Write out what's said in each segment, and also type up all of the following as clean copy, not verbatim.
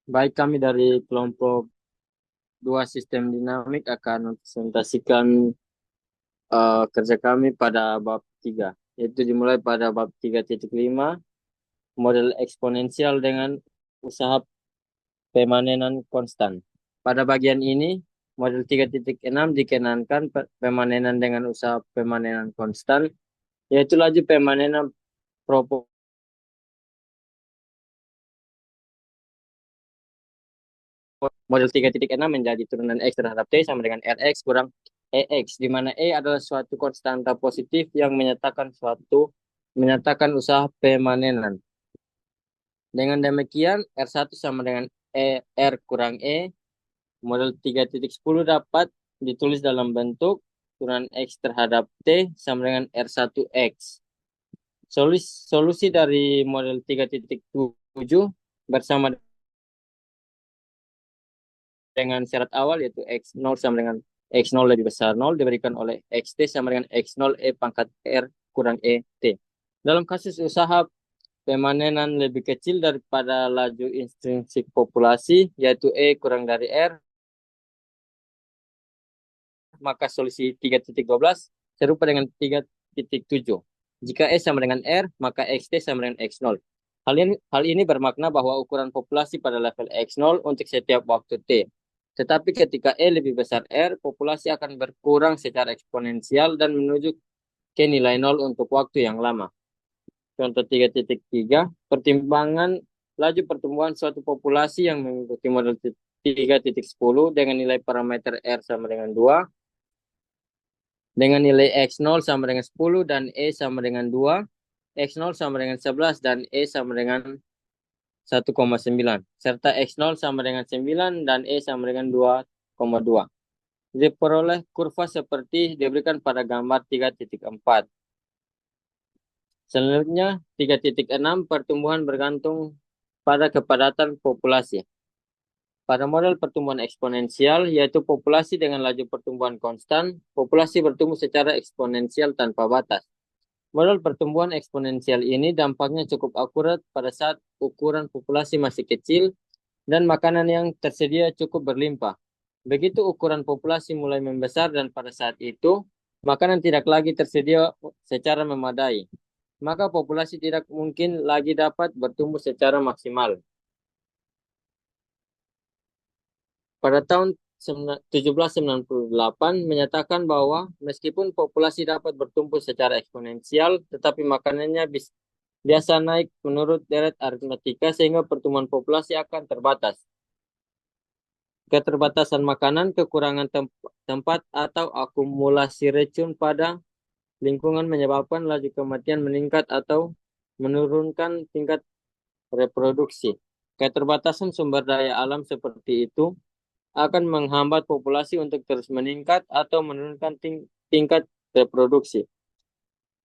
Baik, kami dari kelompok dua sistem dinamik akan mempresentasikan kerja kami pada bab 3, yaitu dimulai pada bab 3.5 model eksponensial dengan usaha pemanenan konstan. Pada bagian ini, model 3.6 dikenankan pemanenan dengan usaha pemanenan konstan, yaitu laju pemanenan proporsional. Model 3.6 menjadi turunan X terhadap T sama dengan Rx kurang EX, di mana E adalah suatu konstanta positif yang menyatakan usaha pemanenan. Dengan demikian, R1 sama dengan R kurang E, model 3.10 dapat ditulis dalam bentuk turunan X terhadap T sama dengan R1X. Solusi dari model 3.7 bersama dengan syarat awal yaitu X0 sama dengan X0 lebih besar 0 diberikan oleh XT sama dengan X0 E pangkat R kurang ET. Dalam kasus usaha pemanenan lebih kecil daripada laju intrinsik populasi yaitu E kurang dari R, maka solusi 3.12 serupa dengan 3.7. Jika E sama dengan R, maka XT sama dengan X0. Hal ini bermakna bahwa ukuran populasi pada level X0 untuk setiap waktu T. Tetapi ketika E lebih besar R, populasi akan berkurang secara eksponensial dan menuju ke nilai 0 untuk waktu yang lama. Contoh 3.3, pertimbangan laju pertumbuhan suatu populasi yang mengikuti model 3.10 dengan nilai parameter R sama dengan 2, dengan nilai X0 sama dengan 10 dan E sama dengan 2, X0 sama dengan 11 dan E sama dengan 1,9, serta X0 sama dengan 9 dan E sama dengan 2,2. Diperoleh kurva seperti diberikan pada gambar 3.4. Selanjutnya, 3.6 pertumbuhan bergantung pada kepadatan populasi. Pada model pertumbuhan eksponensial, yaitu populasi dengan laju pertumbuhan konstan, populasi bertumbuh secara eksponensial tanpa batas. Model pertumbuhan eksponensial ini dampaknya cukup akurat pada saat ukuran populasi masih kecil dan makanan yang tersedia cukup berlimpah. Begitu ukuran populasi mulai membesar dan pada saat itu, makanan tidak lagi tersedia secara memadai, maka populasi tidak mungkin lagi dapat bertumbuh secara maksimal. Pada tahun 1798 menyatakan bahwa meskipun populasi dapat bertumbuh secara eksponensial, tetapi makanannya biasa naik menurut deret aritmatika sehingga pertumbuhan populasi akan terbatas. Keterbatasan makanan, kekurangan tempat, atau akumulasi racun pada lingkungan menyebabkan laju kematian meningkat atau menurunkan tingkat reproduksi. Keterbatasan sumber daya alam seperti itu akan menghambat populasi untuk terus meningkat atau menurunkan tingkat reproduksi.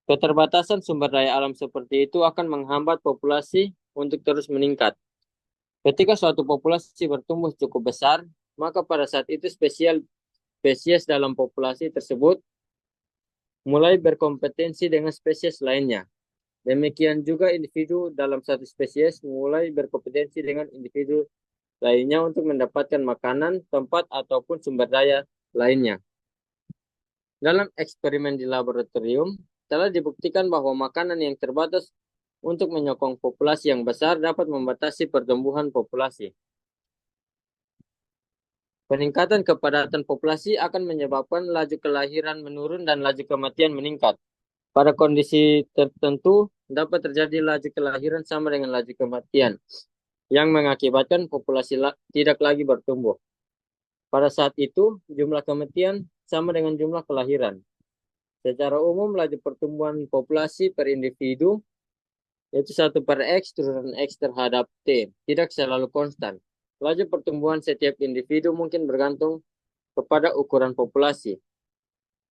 Keterbatasan sumber daya alam seperti itu akan menghambat populasi untuk terus meningkat. Ketika suatu populasi bertumbuh cukup besar, maka pada saat itu spesies dalam populasi tersebut mulai berkompetensi dengan spesies lainnya. Demikian juga individu dalam satu spesies mulai berkompetensi dengan individu lainnya untuk mendapatkan makanan, tempat, ataupun sumber daya lainnya. Dalam eksperimen di laboratorium, telah dibuktikan bahwa makanan yang terbatas untuk menyokong populasi yang besar dapat membatasi pertumbuhan populasi. Peningkatan kepadatan populasi akan menyebabkan laju kelahiran menurun dan laju kematian meningkat. Pada kondisi tertentu, dapat terjadi laju kelahiran sama dengan laju kematian, yang mengakibatkan populasi tidak lagi bertumbuh. Pada saat itu, jumlah kematian sama dengan jumlah kelahiran. Secara umum, laju pertumbuhan populasi per individu, yaitu 1 per X turunan X terhadap T, tidak selalu konstan. Laju pertumbuhan setiap individu mungkin bergantung kepada ukuran populasi.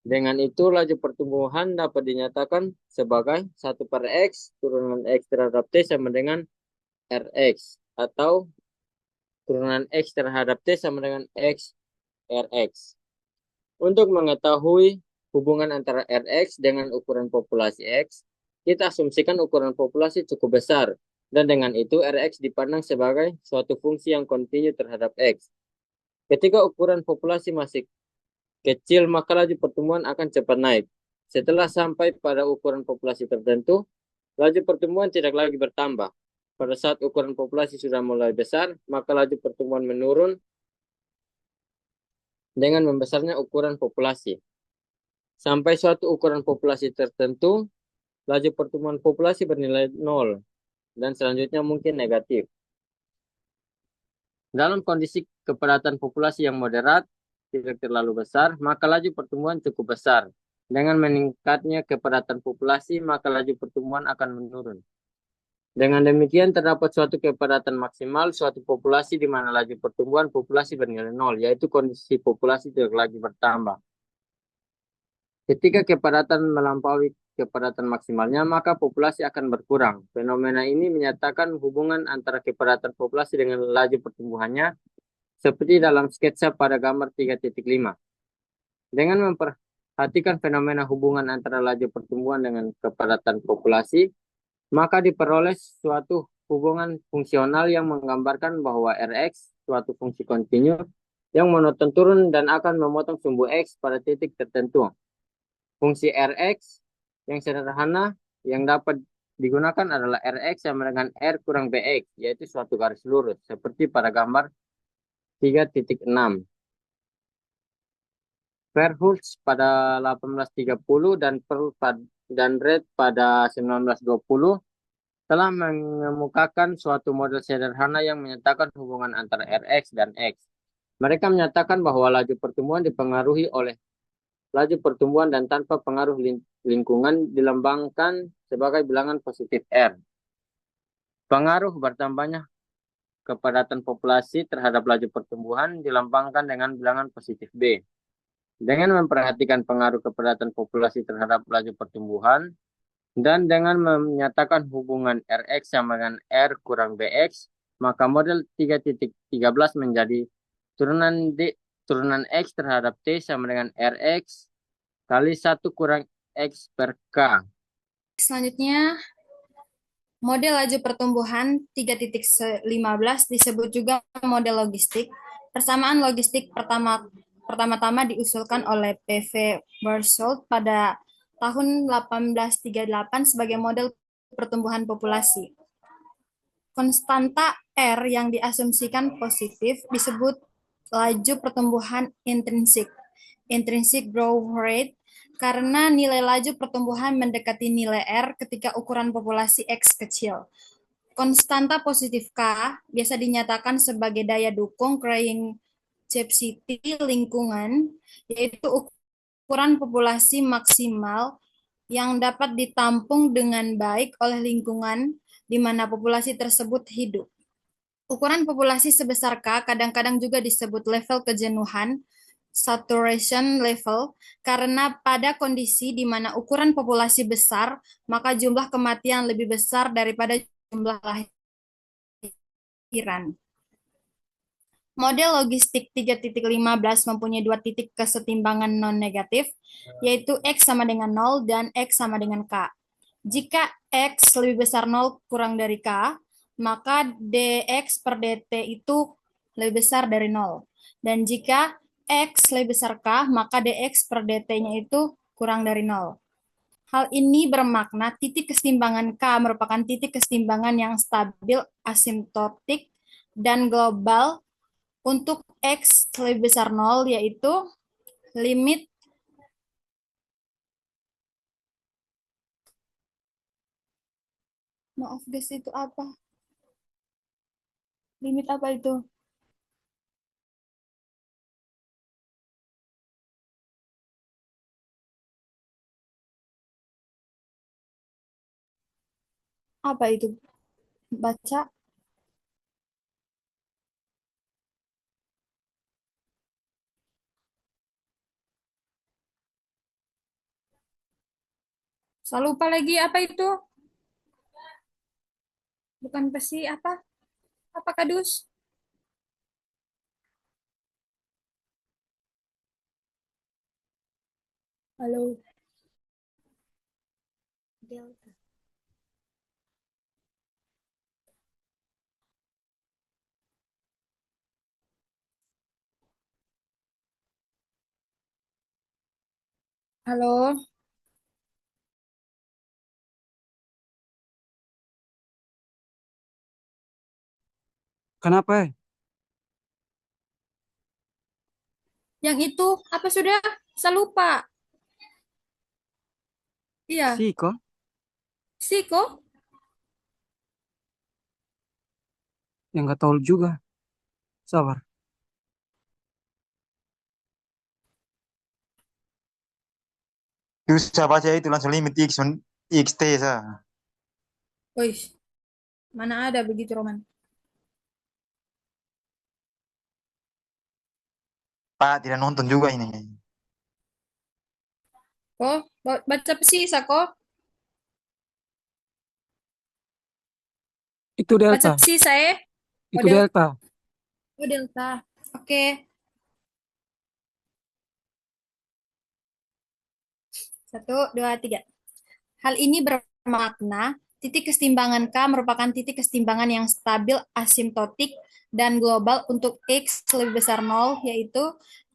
Dengan itu, laju pertumbuhan dapat dinyatakan sebagai 1 per X turunan X terhadap T sama dengan Rx, atau turunan X terhadap T sama dengan X Rx. Untuk mengetahui hubungan antara Rx dengan ukuran populasi X, kita asumsikan ukuran populasi cukup besar, Dan dengan itu Rx dipandang sebagai suatu fungsi yang kontinu terhadap X. Ketika ukuran populasi masih kecil, maka laju pertumbuhan akan cepat naik. Setelah sampai pada ukuran populasi tertentu, laju pertumbuhan tidak lagi bertambah. Pada saat ukuran populasi sudah mulai besar, maka laju pertumbuhan menurun dengan membesarnya ukuran populasi. Sampai suatu ukuran populasi tertentu, laju pertumbuhan populasi bernilai nol, dan selanjutnya mungkin negatif. Dalam kondisi kepadatan populasi yang moderat, tidak terlalu besar, maka laju pertumbuhan cukup besar. Dengan meningkatnya kepadatan populasi, maka laju pertumbuhan akan menurun. Dengan demikian, terdapat suatu kepadatan maksimal, suatu populasi di mana laju pertumbuhan populasi bernilai nol, yaitu kondisi populasi tidak lagi bertambah. Ketika kepadatan melampaui kepadatan maksimalnya, maka populasi akan berkurang. Fenomena ini menyatakan hubungan antara kepadatan populasi dengan laju pertumbuhannya, seperti dalam sketsa pada gambar 3.5. Dengan memperhatikan fenomena hubungan antara laju pertumbuhan dengan kepadatan populasi, maka diperoleh suatu hubungan fungsional yang menggambarkan bahwa Rx, suatu fungsi kontinu, yang monoton turun dan akan memotong sumbu X pada titik tertentu. Fungsi Rx yang sederhana yang dapat digunakan adalah Rx sama dengan R kurang Bx, yaitu suatu garis lurus, seperti pada gambar 3.6. Verhulst pada 1830 dan Pearl dan Reed pada 1920 telah mengemukakan suatu model sederhana yang menyatakan hubungan antara Rx dan X. Mereka menyatakan bahwa laju pertumbuhan dipengaruhi oleh laju pertumbuhan dan tanpa pengaruh lingkungan dilambangkan sebagai bilangan positif R. Pengaruh bertambahnya kepadatan populasi terhadap laju pertumbuhan dilambangkan dengan bilangan positif B. Dengan memperhatikan pengaruh kepadatan populasi terhadap laju pertumbuhan, dan dengan menyatakan hubungan Rx sama dengan R kurang Bx, maka model 3.13 menjadi turunan X terhadap T sama dengan Rx kali 1 kurang X per K. Selanjutnya, model laju pertumbuhan 3.15 disebut juga model logistik. Persamaan logistik pertama-tama diusulkan oleh P.V. Bersholt pada tahun 1838 sebagai model pertumbuhan populasi. Konstanta R yang diasumsikan positif disebut laju pertumbuhan intrinsik, intrinsic growth rate, karena nilai laju pertumbuhan mendekati nilai R ketika ukuran populasi X kecil. Konstanta positif K biasa dinyatakan sebagai daya dukung carrying capacity lingkungan, yaitu ukuran populasi maksimal yang dapat ditampung dengan baik oleh lingkungan di mana populasi tersebut hidup. Ukuran populasi sebesar K kadang-kadang juga disebut level kejenuhan, saturation level, karena pada kondisi di mana ukuran populasi besar, maka jumlah kematian lebih besar daripada jumlah lahiran. Model logistik 3.15 mempunyai dua titik kesetimbangan non-negatif, yaitu X sama dengan 0 dan X sama dengan K. Jika X lebih besar 0 kurang dari K, maka dx per dt itu lebih besar dari 0. Dan jika X lebih besar K, maka dx per dt-nya itu kurang dari 0. Hal ini bermakna titik kesetimbangan K merupakan titik kesetimbangan yang stabil, asimptotik, dan global untuk X lebih besar 0, yaitu limit maaf guys, itu apa? Limit apa itu? Apa itu? Baca. Saya lupa lagi apa itu? Bukan pesi apa? Apa kadus? Halo. Delta. Halo, Kenapa? yang itu apa sudah? Saya lupa. Iya, Sih kok, sih kok. yang nggak tahu juga. Sabar. Susah baca itu langsung limit XT sa. Wih, mana ada begitu Roman? Pak tidak nonton juga ini. Kok baca sisa kok? Itu Baca delta, sisa eh? itu delta. Oh delta. Oke, 1, 2, 3. Hal ini bermakna titik kesetimbangan K merupakan titik kesetimbangan yang stabil asimptotik dan global untuk X lebih besar 0, yaitu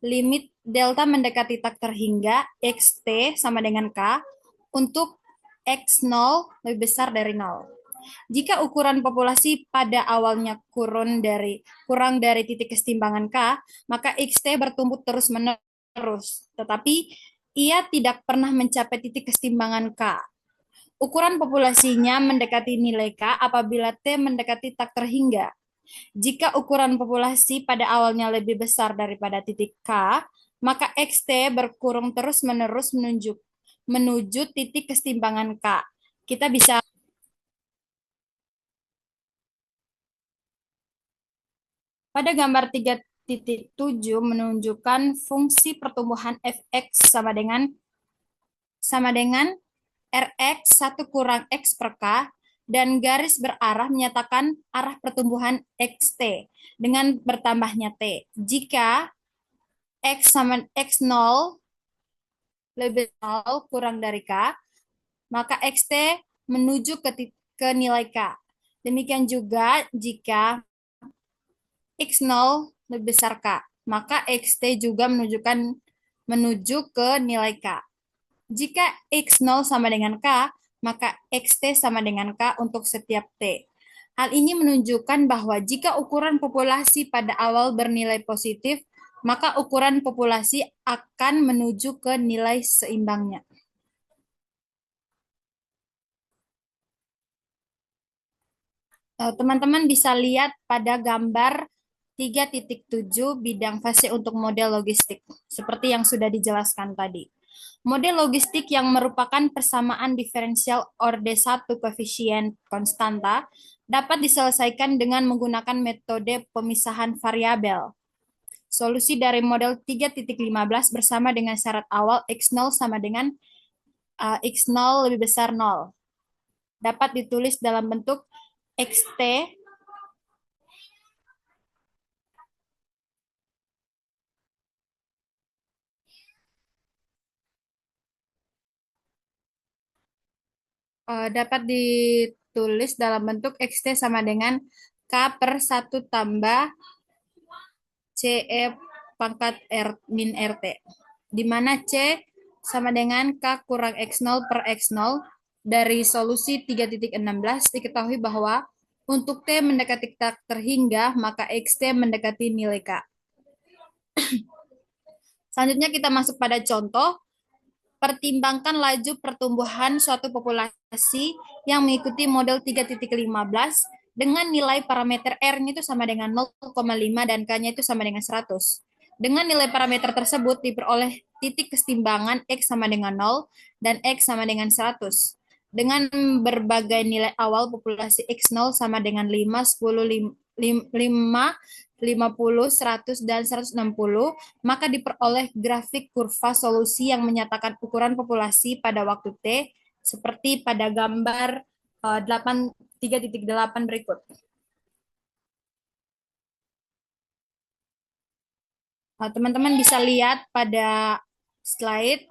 limit delta mendekati tak terhingga XT sama dengan K untuk X0 lebih besar dari 0. Jika ukuran populasi pada awalnya kurang dari titik kesetimbangan K, maka XT bertumbuh terus-menerus, tetapi ia tidak pernah mencapai titik kesetimbangan K. Ukuran populasinya mendekati nilai K apabila T mendekati tak terhingga. Jika ukuran populasi pada awalnya lebih besar daripada titik K, maka XT berkurang terus-menerus menuju titik kesetimbangan K. Kita bisa pada gambar 3.7 menunjukkan fungsi pertumbuhan fx sama dengan Rx 1 kurang X per K dan garis berarah menyatakan arah pertumbuhan XT dengan bertambahnya T. Jika X sama X0 lebih 0 kurang dari K, maka XT menuju ke nilai K. Demikian juga jika X0 lebih besar K, maka XT juga menuju ke nilai K. Jika X0 sama dengan K, maka XT sama dengan K untuk setiap T. Hal ini menunjukkan bahwa jika ukuran populasi pada awal bernilai positif, maka ukuran populasi akan menuju ke nilai seimbangnya. Teman-teman bisa lihat pada gambar 3.7 bidang fase untuk model logistik, seperti yang sudah dijelaskan tadi. Model logistik yang merupakan persamaan diferensial orde 1 koefisien konstanta dapat diselesaikan dengan menggunakan metode pemisahan variabel. Solusi dari model 3.15 bersama dengan syarat awal X0 sama dengan X0 lebih besar 0 dapat ditulis dalam bentuk XT dapat ditulis dalam bentuk XT sama dengan K per 1 tambah CE pangkat R min RT, di mana C sama dengan K kurang X0 per X0. Dari solusi 3.16 diketahui bahwa untuk T mendekati tak terhingga, maka XT mendekati nilai K. Selanjutnya kita masuk pada contoh. Pertimbangkan laju pertumbuhan suatu populasi yang mengikuti model 3.15 dengan nilai parameter R-nya itu sama dengan 0,5 dan K-nya itu sama dengan 100. Dengan nilai parameter tersebut diperoleh titik kesetimbangan X sama dengan 0 dan X sama dengan 100. Dengan berbagai nilai awal populasi X0 sama dengan 5, 10, 5, 50, 100, dan 160, maka diperoleh grafik kurva solusi yang menyatakan ukuran populasi pada waktu T, seperti pada gambar 3.8 berikut. Teman-teman bisa lihat pada slide,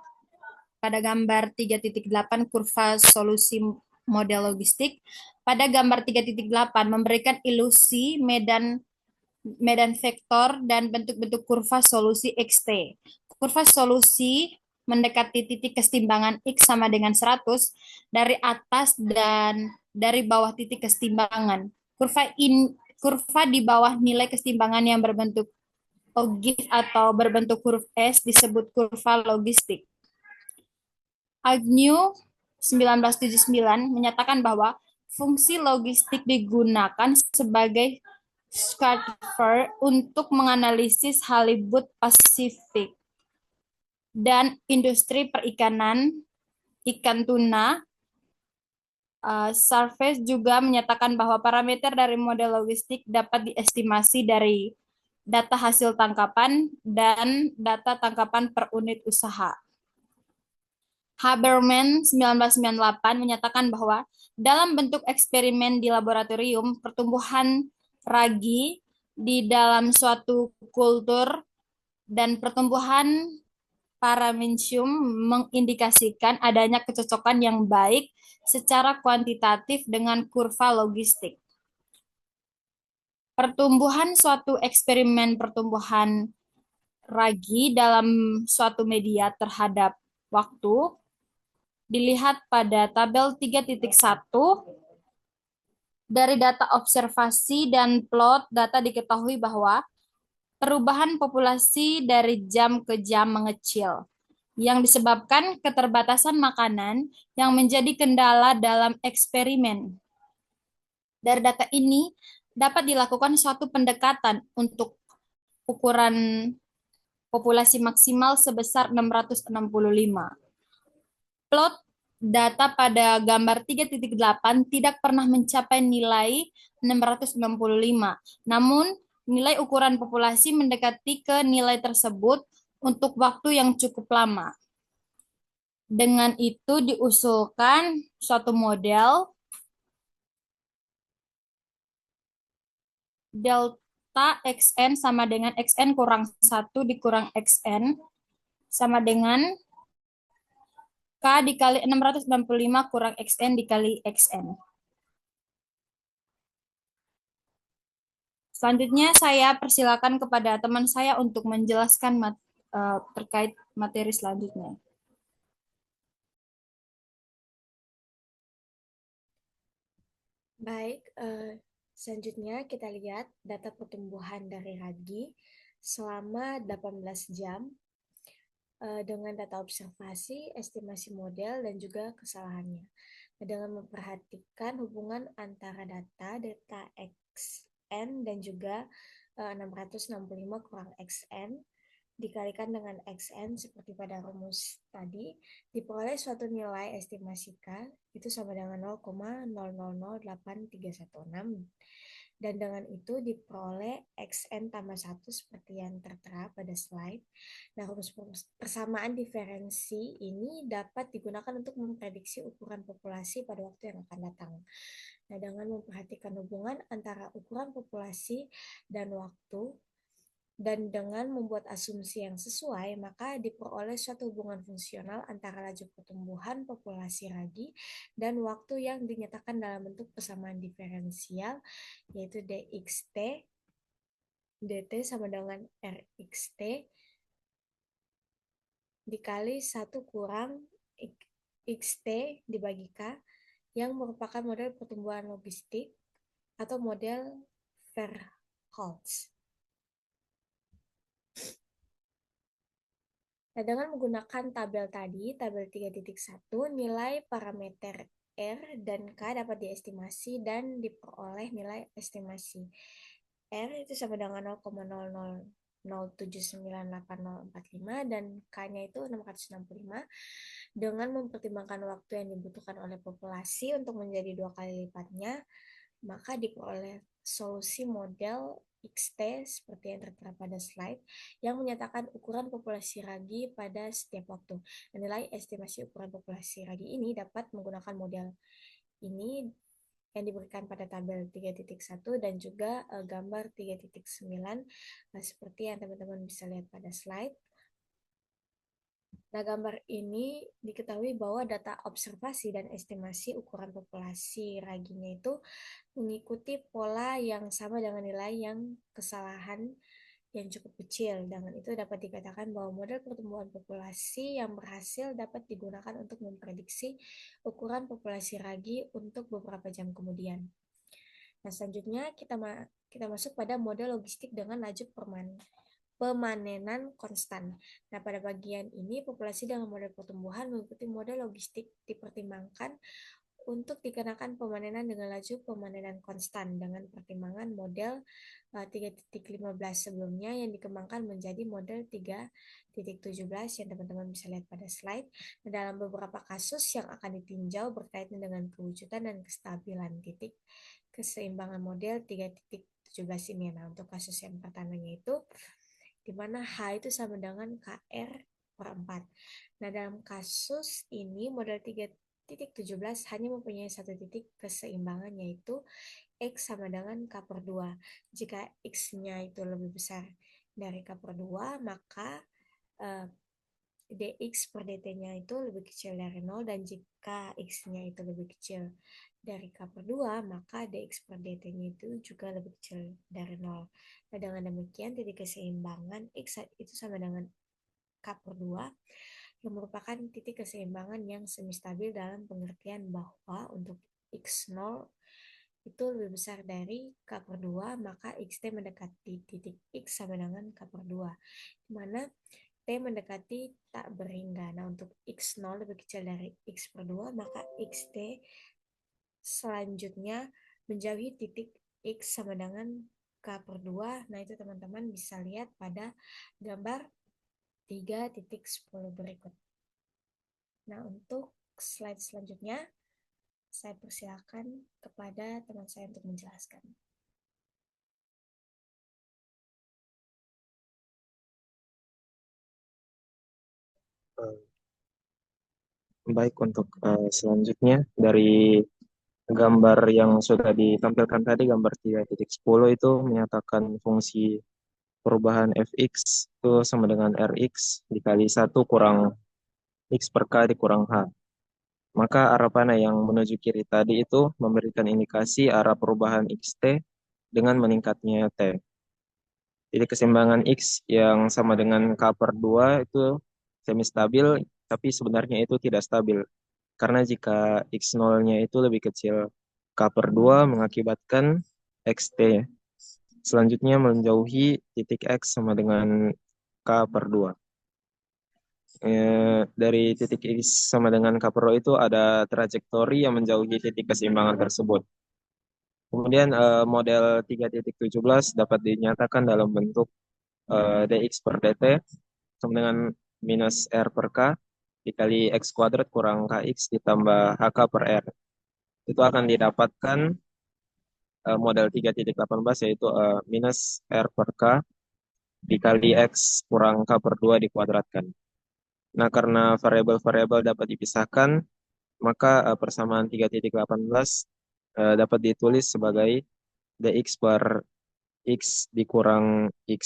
pada gambar 3.8 kurva solusi model logistik. Pada gambar 3.8 memberikan ilusi medan vektor dan bentuk-bentuk kurva solusi XT. Kurva solusi mendekati titik kesetimbangan X sama dengan 100 dari atas dan dari bawah titik kesetimbangan. Kurva di bawah nilai kesetimbangan yang berbentuk ogif atau berbentuk huruf S disebut kurva logistik. Agnew 1979 menyatakan bahwa fungsi logistik digunakan sebagai Scotfer untuk menganalisis halibut Pasifik dan industri perikanan ikan tuna. Surface juga menyatakan bahwa parameter dari model logistik dapat diestimasi dari data hasil tangkapan dan data tangkapan per unit usaha. Haberman 1998 menyatakan bahwa dalam bentuk eksperimen di laboratorium, pertumbuhan ragi di dalam suatu kultur dan pertumbuhan Paramecium mengindikasikan adanya kecocokan yang baik secara kuantitatif dengan kurva logistik. Pertumbuhan suatu eksperimen pertumbuhan ragi dalam suatu media terhadap waktu dilihat pada tabel 3.1. Dari data observasi dan plot data diketahui bahwa perubahan populasi dari jam ke jam mengecil, yang disebabkan keterbatasan makanan yang menjadi kendala dalam eksperimen. Dari data ini, dapat dilakukan suatu pendekatan untuk ukuran populasi maksimal sebesar 665. Plot data pada gambar 3.8 tidak pernah mencapai nilai 665, namun nilai ukuran populasi mendekati ke nilai tersebut untuk waktu yang cukup lama. Dengan itu diusulkan suatu model delta xn sama dengan xn kurang 1 dikurang xn sama dengan K dikali 665 kurang xn dikali xn. Selanjutnya saya persilakan kepada teman saya untuk menjelaskan terkait materi selanjutnya. Baik, selanjutnya kita lihat data pertumbuhan dari ragi selama 18 jam dengan data observasi, estimasi model, dan juga kesalahannya. Dengan memperhatikan hubungan antara data XN dan juga 665 kurang XN dikalikan dengan XN seperti pada rumus tadi, diperoleh suatu nilai estimasi K itu sama dengan 0,00083116, dan dengan itu diperoleh XN tambah 1 seperti yang tertera pada slide. Nah, rumus persamaan diferensi ini dapat digunakan untuk memprediksi ukuran populasi pada waktu yang akan datang. Nah, dengan memperhatikan hubungan antara ukuran populasi dan waktu, dan dengan membuat asumsi yang sesuai, maka diperoleh suatu hubungan fungsional antara laju pertumbuhan populasi ragi dan waktu yang dinyatakan dalam bentuk persamaan diferensial, yaitu dxt dt sama dengan rxt dikali 1 kurang xt dibagi k, yang merupakan model pertumbuhan logistik atau model Verhulst. Nah, dengan menggunakan tabel tadi, tabel 3.1, nilai parameter R dan K dapat diestimasi dan diperoleh nilai estimasi R itu sama dengan 0,00079845 dan K-nya itu 665. Dengan mempertimbangkan waktu yang dibutuhkan oleh populasi untuk menjadi 2 kali lipatnya, maka diperoleh solusi model XT seperti yang tertera pada slide yang menyatakan ukuran populasi ragi pada setiap waktu. Nilai estimasi ukuran populasi ragi ini dapat menggunakan model ini yang diberikan pada tabel 3.1 dan juga gambar 3.9 seperti yang teman-teman bisa lihat pada slide. Nah, gambar ini diketahui bahwa data observasi dan estimasi ukuran populasi raginya itu mengikuti pola yang sama dengan nilai yang kesalahan yang cukup kecil. Dengan itu dapat dikatakan bahwa model pertumbuhan populasi yang berhasil dapat digunakan untuk memprediksi ukuran populasi ragi untuk beberapa jam kemudian. Nah, selanjutnya kita masuk pada model logistik dengan laju pemanenan konstan. Nah, pada bagian ini populasi dengan model pertumbuhan mengikuti model logistik dipertimbangkan untuk dikenakan pemanenan dengan laju pemanenan konstan dengan pertimbangan model 3.15 sebelumnya yang dikembangkan menjadi model 3.17 yang teman-teman bisa lihat pada slide. Nah, dalam beberapa kasus yang akan ditinjau berkaitan dengan kewujudan dan kestabilan titik keseimbangan model 3.17 ini. Nah, untuk kasus yang pertamanya itu di mana H itu sama dengan KR per 4. Nah, dalam kasus ini model 3.17 hanya mempunyai satu titik keseimbangan, yaitu X sama dengan K per 2. Jika X-nya itu lebih besar dari K per 2, maka dx per dt-nya itu lebih kecil dari 0, dan jika x-nya itu lebih kecil dari k per 2, maka dx per dt-nya itu juga lebih kecil dari 0. Nah, dengan demikian titik keseimbangan x itu sama dengan k per 2 yang merupakan titik keseimbangan yang semi stabil dalam pengertian bahwa untuk x0 itu lebih besar dari k per 2, maka xt mendekati titik x sama dengan k per 2, di mana T mendekati tak berhingga. Nah, untuk X0 lebih kecil dari X per 2, maka XT selanjutnya menjauhi titik X sama dengan K per 2. Nah, itu teman-teman bisa lihat pada gambar 3.10 berikut. Nah, untuk slide selanjutnya, saya persilakan kepada teman saya untuk menjelaskan. Baik, untuk selanjutnya dari gambar yang sudah ditampilkan tadi, gambar 3.10 itu menyatakan fungsi perubahan fx itu sama dengan rx dikali 1 kurang x per k dikurang h. Maka arah panah yang menuju kiri tadi itu memberikan indikasi arah perubahan xt dengan meningkatnya t. Jadi keseimbangan x yang sama dengan k per 2 itu semi stabil, tapi sebenarnya itu tidak stabil. Karena jika x0-nya itu lebih kecil k per 2 mengakibatkan xt selanjutnya menjauhi titik x sama dengan k per 2. Dari titik x sama dengan k per 2 itu ada trajektori yang menjauhi titik keseimbangan tersebut. Kemudian model 3.17 dapat dinyatakan dalam bentuk dx per dt sama dengan minus r per k dikali x kuadrat kurang kx ditambah hk per r. Itu akan didapatkan model 3.18 yaitu minus r per k dikali x kurang k per 2 dikuadratkan. Nah, karena variabel-variabel dapat dipisahkan, maka persamaan 3.18 dapat ditulis sebagai dx per x dikurang x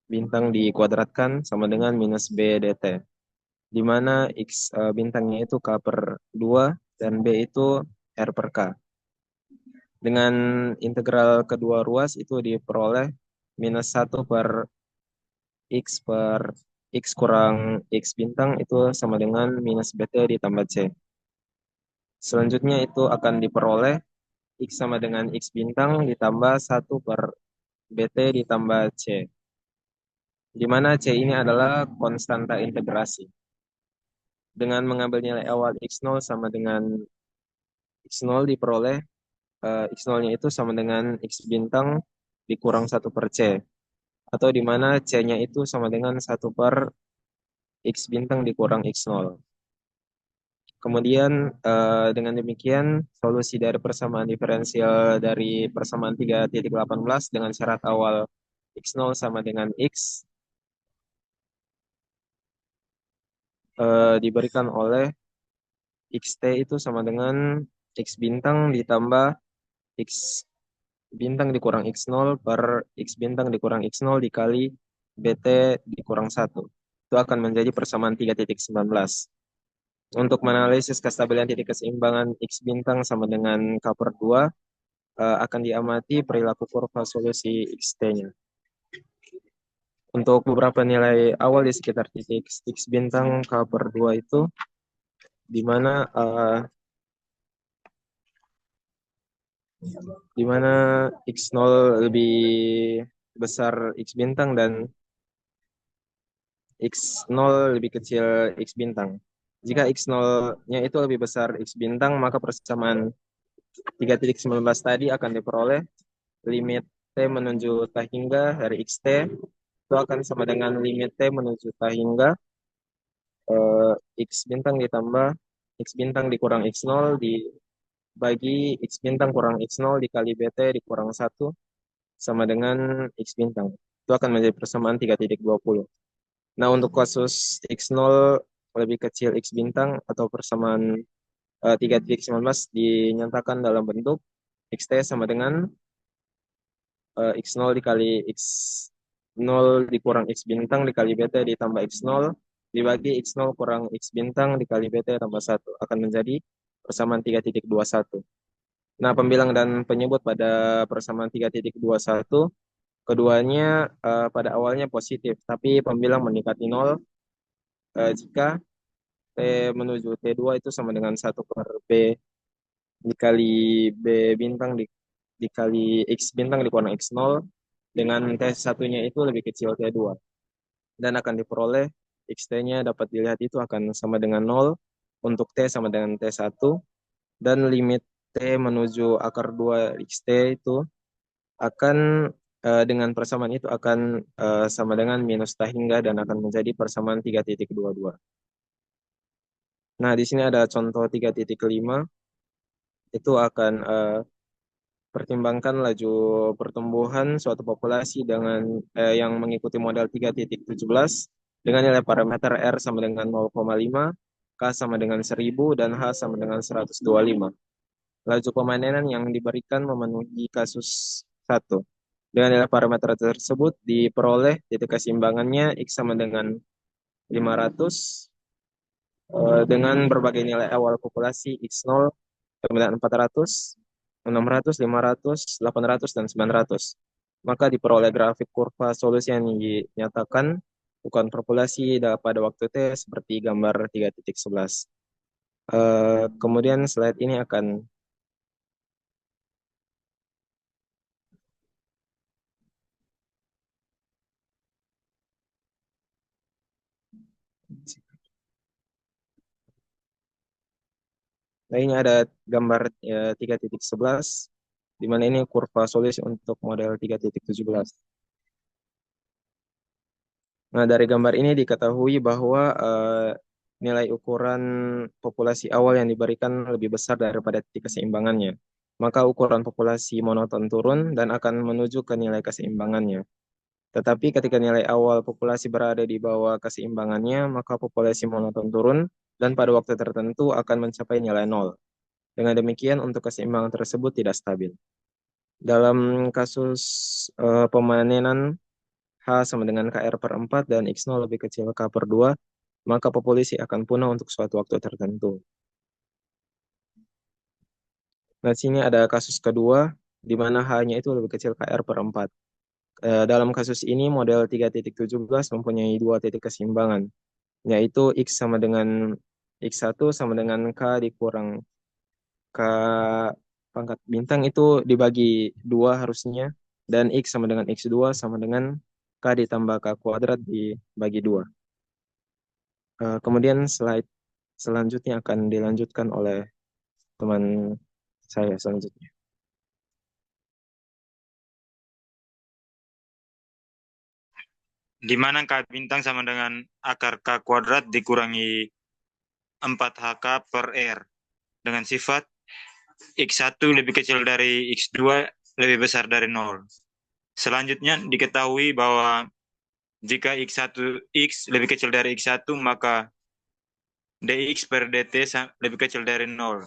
bintang dikuadratkan sama dengan minus b dt, di mana x bintangnya itu k per 2 dan b itu r per k. Dengan integral kedua ruas itu diperoleh minus 1 per x kurang x bintang itu sama dengan minus bt ditambah c. Selanjutnya itu akan diperoleh x sama dengan x bintang ditambah 1 per bt ditambah c. Di mana c ini adalah konstanta integrasi. Dengan mengambil nilai awal x0 sama dengan x0 diperoleh x0-nya itu sama dengan x bintang dikurang 1 per c. Atau di mana c-nya itu sama dengan 1 per x bintang dikurang x0. Kemudian dengan demikian solusi dari persamaan diferensial dari persamaan 3.18 dengan syarat awal x0 sama dengan x diberikan oleh xt itu sama dengan x bintang ditambah x bintang dikurang x0 per x bintang dikurang x0 dikali bt dikurang 1. Itu akan menjadi persamaan 3.19. Untuk menganalisis kestabilan titik keseimbangan x bintang sama dengan k per 2 akan diamati perilaku kurva solusi xt-nya. Untuk beberapa nilai awal di sekitar titik X bintang K per 2 itu, di mana di mana X0 lebih besar X bintang dan X0 lebih kecil X bintang. Jika X0-nya itu lebih besar X bintang, maka persamaan 3.19 tadi akan diperoleh limit T menuju T hingga dari XT itu akan sama dengan limit T menuju T hingga X bintang ditambah X bintang dikurang X0 dibagi X bintang kurang X0 dikali BT dikurang 1 sama dengan X bintang. Itu akan menjadi persamaan 3.20. Nah, untuk kasus X0 lebih kecil X bintang atau persamaan 3.19 dinyatakan dalam bentuk XT sama dengan X0 dikali X0 dikurang X bintang dikali BT ditambah X0 dibagi X0 kurang X bintang dikali BT tambah 1 akan menjadi persamaan 3.21. Nah, pembilang dan penyebut pada persamaan 3.21 keduanya pada awalnya positif, tapi pembilang mendekati 0 jika T menuju T2 itu sama dengan 1 per B dikali B bintang dikali X bintang dikurang X0 dengan T1-nya itu lebih kecil T2. Dan akan diperoleh XT-nya dapat dilihat itu akan sama dengan 0 untuk T sama dengan T1 dan limit T menuju akar 2 XT itu akan dengan persamaan itu akan sama dengan minus T hingga dan akan menjadi persamaan 3.22. Nah, di sini ada contoh 3.5 itu akan pertimbangkan laju pertumbuhan suatu populasi dengan yang mengikuti model 3.17 dengan nilai parameter R sama dengan 0,5, K sama dengan 1000, dan H sama dengan 125. Laju pemanenan yang diberikan memenuhi kasus 1. Dengan nilai parameter tersebut diperoleh titik keseimbangannya X sama dengan 500 dengan berbagai nilai awal populasi X0, kemudian 400, 600, 500, 800, dan 900. Maka diperoleh grafik kurva solusi yang dinyatakan ukuran populasi pada waktu T seperti gambar 3.11. Kemudian slide ini akan Nah, ini ada gambar 3.11, di mana ini kurva solusi untuk model 3.17. Nah, dari gambar ini diketahui bahwa nilai ukuran populasi awal yang diberikan lebih besar daripada titik keseimbangannya. Maka ukuran populasi monoton turun dan akan menuju ke nilai keseimbangannya. Tetapi ketika nilai awal populasi berada di bawah keseimbangannya, maka populasi monoton turun dan pada waktu tertentu akan mencapai nilai 0. Dengan demikian, untuk keseimbangan tersebut tidak stabil. Dalam kasus pemanenan H sama dengan KR per 4 dan X0 lebih kecil K per 2, maka populasi akan punah untuk suatu waktu tertentu. Nah, sini ada kasus kedua, di mana H-nya itu lebih kecil KR per 4. Dalam kasus ini, model 3.17 mempunyai dua titik keseimbangan, yaitu X sama dengan X1 sama dengan K dikurang K pangkat bintang itu dibagi 2 harusnya, dan X sama dengan X2 sama dengan K ditambah K kuadrat dibagi 2. Kemudian slide selanjutnya akan dilanjutkan oleh teman saya selanjutnya. Di mana K bintang sama dengan akar K kuadrat dikurangi 4HK per R dengan sifat X1 lebih kecil dari X2 lebih besar dari 0. Selanjutnya diketahui bahwa jika X lebih kecil dari X1 maka dx per dt lebih kecil dari 0.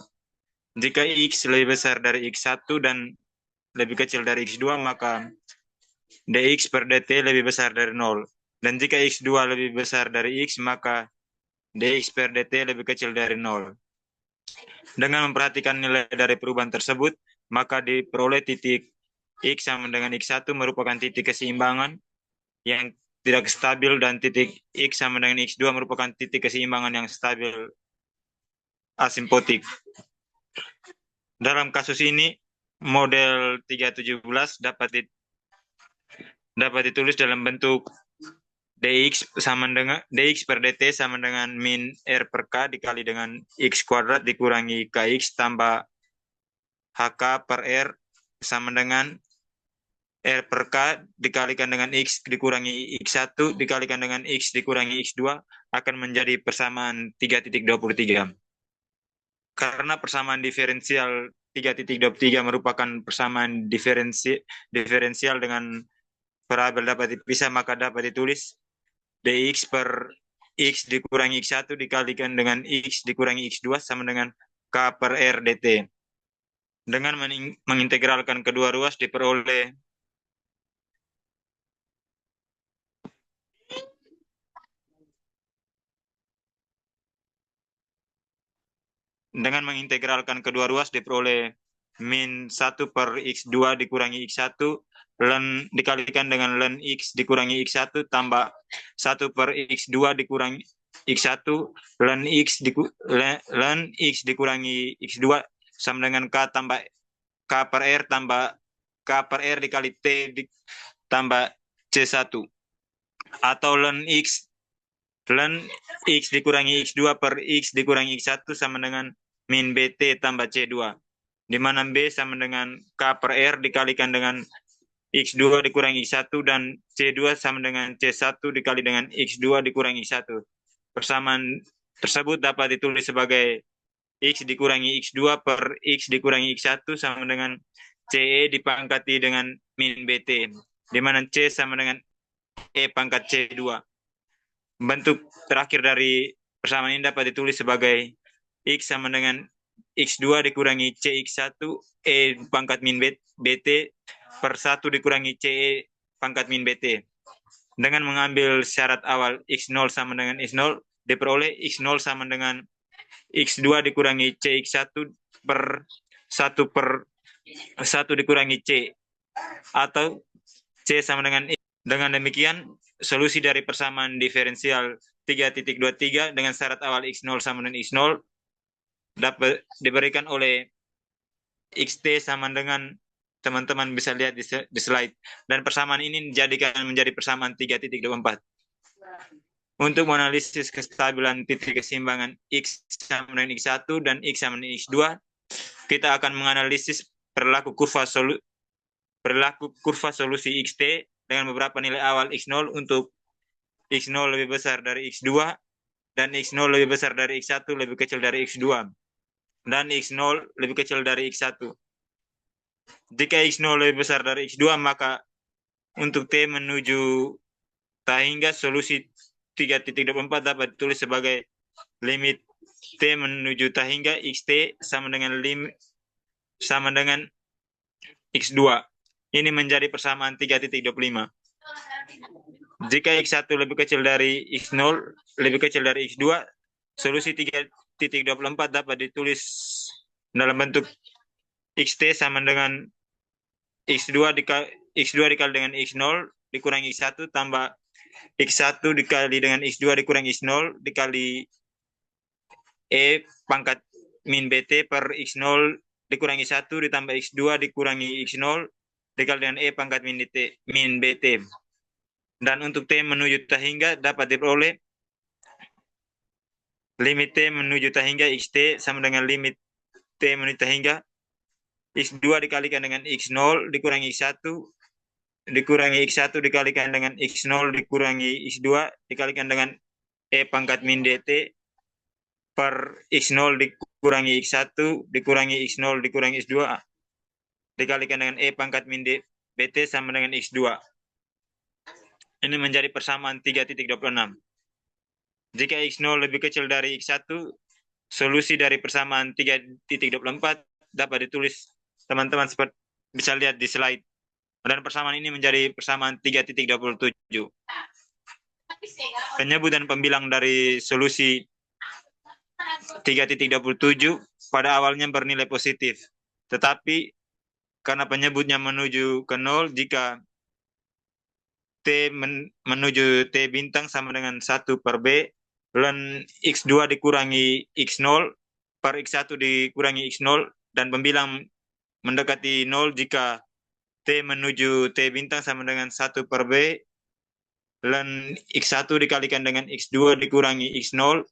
Jika X lebih besar dari X1 dan lebih kecil dari X2 maka dx per dt lebih besar dari 0. Dan jika X2 lebih besar dari X maka dx per dt lebih kecil dari 0. Dengan memperhatikan nilai dari perubahan tersebut, maka diperoleh titik X sama dengan X1 merupakan titik keseimbangan yang tidak stabil dan titik X sama dengan X2 merupakan titik keseimbangan yang stabil asimpotik. Dalam kasus ini, model 317 dapat ditulis dalam bentuk dx per dt sama dengan min r per k dikali dengan x kuadrat dikurangi kx tambah hk per r sama dengan r per k dikalikan dengan x dikurangi x1 dikalikan dengan x dikurangi x2 akan menjadi persamaan 3.23. Karena persamaan diferensial 3.23 merupakan persamaan diferensial dengan variabel dapat dipisah, maka dapat ditulis dx per x dikurangi x1 dikalikan dengan x dikurangi x2 sama dengan k per r dt. Dengan mengintegralkan kedua ruas diperoleh min 1 per x2 dikurangi x1 dikalikan dengan ln x dikurangi x1 tambah 1 per x2 dikurangi x1 ln x dikurangi x2 sama dengan k tambah k per r tambah k per r dikali t tambah c1 atau ln x dikurangi x2 per x dikurangi x1 sama dengan min bt tambah c2, di mana b sama dengan k per r dikalikan dengan x2 dikurangi x1 dan c2 sama dengan c1 dikali dengan x2 dikurangi x1. Persamaan tersebut dapat ditulis sebagai x dikurangi x2 per x dikurangi x1 sama dengan ce dipangkati dengan min bt, di mana c sama dengan e pangkat c2. Bentuk terakhir dari persamaan ini dapat ditulis sebagai x sama dengan x2 dikurangi cx1 e pangkat min bt per 1 dikurangi ce pangkat min bt. Dengan mengambil syarat awal x0 sama dengan x0, diperoleh x0 sama dengan x2 dikurangi cx1 per 1 dikurangi c, atau c sama dengan x. Dengan demikian, solusi dari persamaan diferensial 3.23 dengan syarat awal x0 sama dengan x0 dapat diberikan oleh xt sama dengan, teman-teman bisa lihat di slide, dan persamaan ini dijadikan menjadi persamaan 3.24. Untuk menganalisis kestabilan titik keseimbangan x sama dengan x1 dan x sama dengan x2, kita akan menganalisis perilaku kurva solusi xt dengan beberapa nilai awal x0 untuk x0 lebih besar dari x2 dan x0 lebih besar dari x1 lebih kecil dari x2 dan x0 lebih kecil dari x1. Jika x0 lebih besar dari x2, maka untuk t menuju tahingga solusi 3.24 dapat ditulis sebagai limit t menuju tahingga xt sama dengan x2. Ini menjadi persamaan 3.25. Jika x1 lebih kecil dari x0 lebih kecil dari x2, solusi 3.24 dapat ditulis dalam bentuk xt sama dengan x2 dikali dengan x0 dikurangi x1 tambah x1 dikali dengan x2 dikurangi x0 dikali e pangkat min bt per x0 dikurangi 1 ditambah x2 dikurangi x0 dikali dengan e pangkat min bt. Dan untuk t menuju tahingga dapat diperoleh limit t menuju tahingga xt sama dengan limit t menuju tahingga x2 dikalikan dengan x0 dikurangi x1 dikurangi x1 dikalikan dengan x0 dikurangi x2 dikalikan dengan e pangkat min dt per x0 dikurangi x1 dikurangi x0 dikurangi x2 dikalikan dengan e pangkat min bt sama dengan x2. Ini menjadi persamaan 3.26. Jika x0 lebih kecil dari x1, solusi dari persamaan 3.24 dapat ditulis, teman-teman seperti bisa lihat di slide. Dan persamaan ini menjadi persamaan 3.27. Penyebut dan pembilang dari solusi 3.27 pada awalnya bernilai positif. Tetapi karena penyebutnya menuju ke 0, jika menuju T bintang sama dengan 1 per B, ln X2 dikurangi X0 per X1 dikurangi X0, dan pembilang mendekati 0 jika T menuju T bintang sama dengan 1 per B, ln X1 dikalikan dengan X2 dikurangi X0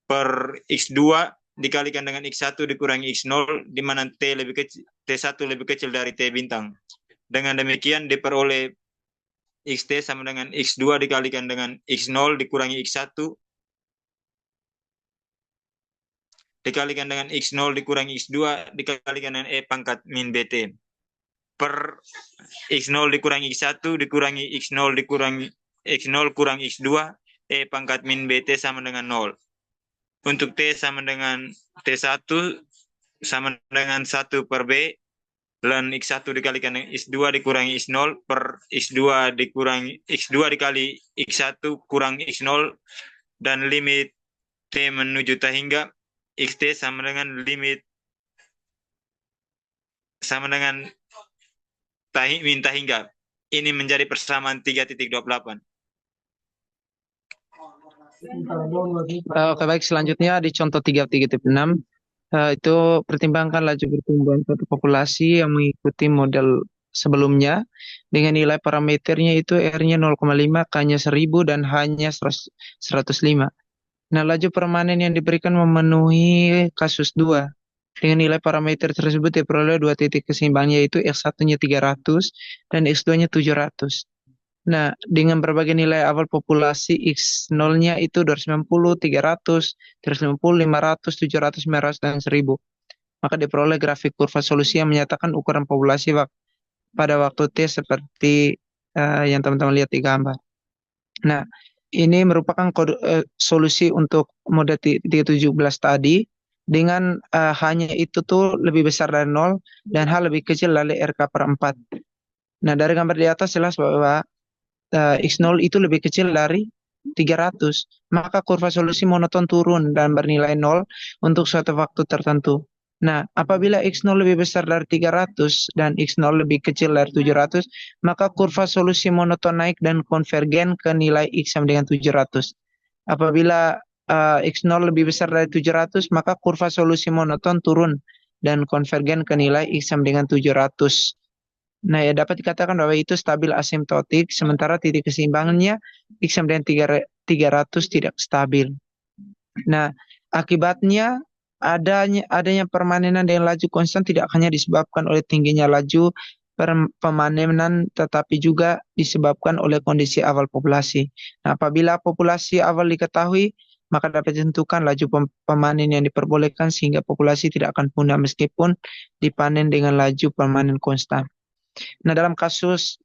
per X2 dikalikan dengan X1 dikurangi X0, di mana T1 lebih kecil dari T bintang. Dengan demikian diperoleh Xt sama dengan X2 dikalikan dengan X0 dikurangi X1 dikalikan dengan X0 dikurangi X2 dikalikan dengan E pangkat min BT per X0 dikurangi X1 dikurangi X0 dikurangi X0 kurang X2 E pangkat min BT sama dengan 0. Untuk T sama dengan T1 sama dengan 1 per B, ln X1 dikalikan dengan X2 dikurangi X0 per X2 dikurangi X2 dikali X1 kurang X0, dan limit T menuju T hingga Xt sama dengan limit sama dengan min T hingga. Ini menjadi persamaan 3.28. Oke, baik, selanjutnya di contoh 3.6 itu pertimbangkan laju pertumbuhan suatu populasi yang mengikuti model sebelumnya dengan nilai parameternya itu R-nya 0,5, K-nya 1000 dan H-nya 105. Nah, laju permanen yang diberikan memenuhi kasus 2. Dengan nilai parameter tersebut diperoleh 2 titik keseimbangan, yaitu X1-nya 300 dan X2-nya 700. Nah, dengan berbagai nilai awal populasi X0-nya itu 290, 300, 350, 500, 700, 900, dan 1000. Maka diperoleh grafik kurva solusi yang menyatakan ukuran populasi pada waktu T seperti yang teman-teman lihat di gambar. Nah, ini merupakan solusi untuk mode 317 tadi, dengan hanya itu tuh lebih besar dari 0 dan H lebih kecil dari RK per 4. Nah, dari gambar di atas jelas bahwa X0 itu lebih kecil dari 300, maka kurva solusi monoton turun dan bernilai 0 untuk suatu waktu tertentu. Nah, apabila X0 lebih besar dari 300 dan X0 lebih kecil dari 700, maka kurva solusi monoton naik dan konvergen ke nilai X sama dengan 700. Apabila X0 lebih besar dari 700, maka kurva solusi monoton turun dan konvergen ke nilai X sama dengan 700. Nah, ya dapat dikatakan bahwa itu stabil asimptotik, sementara titik keseimbangannya X sama dengan 300 tidak stabil. Nah, akibatnya adanya permanenan dengan laju konstan tidak hanya disebabkan oleh tingginya laju pemanenan, tetapi juga disebabkan oleh kondisi awal populasi. Nah, apabila populasi awal diketahui, maka dapat ditentukan laju pemanen yang diperbolehkan sehingga populasi tidak akan punah meskipun dipanen dengan laju pemanen konstan. Nah, dalam kasus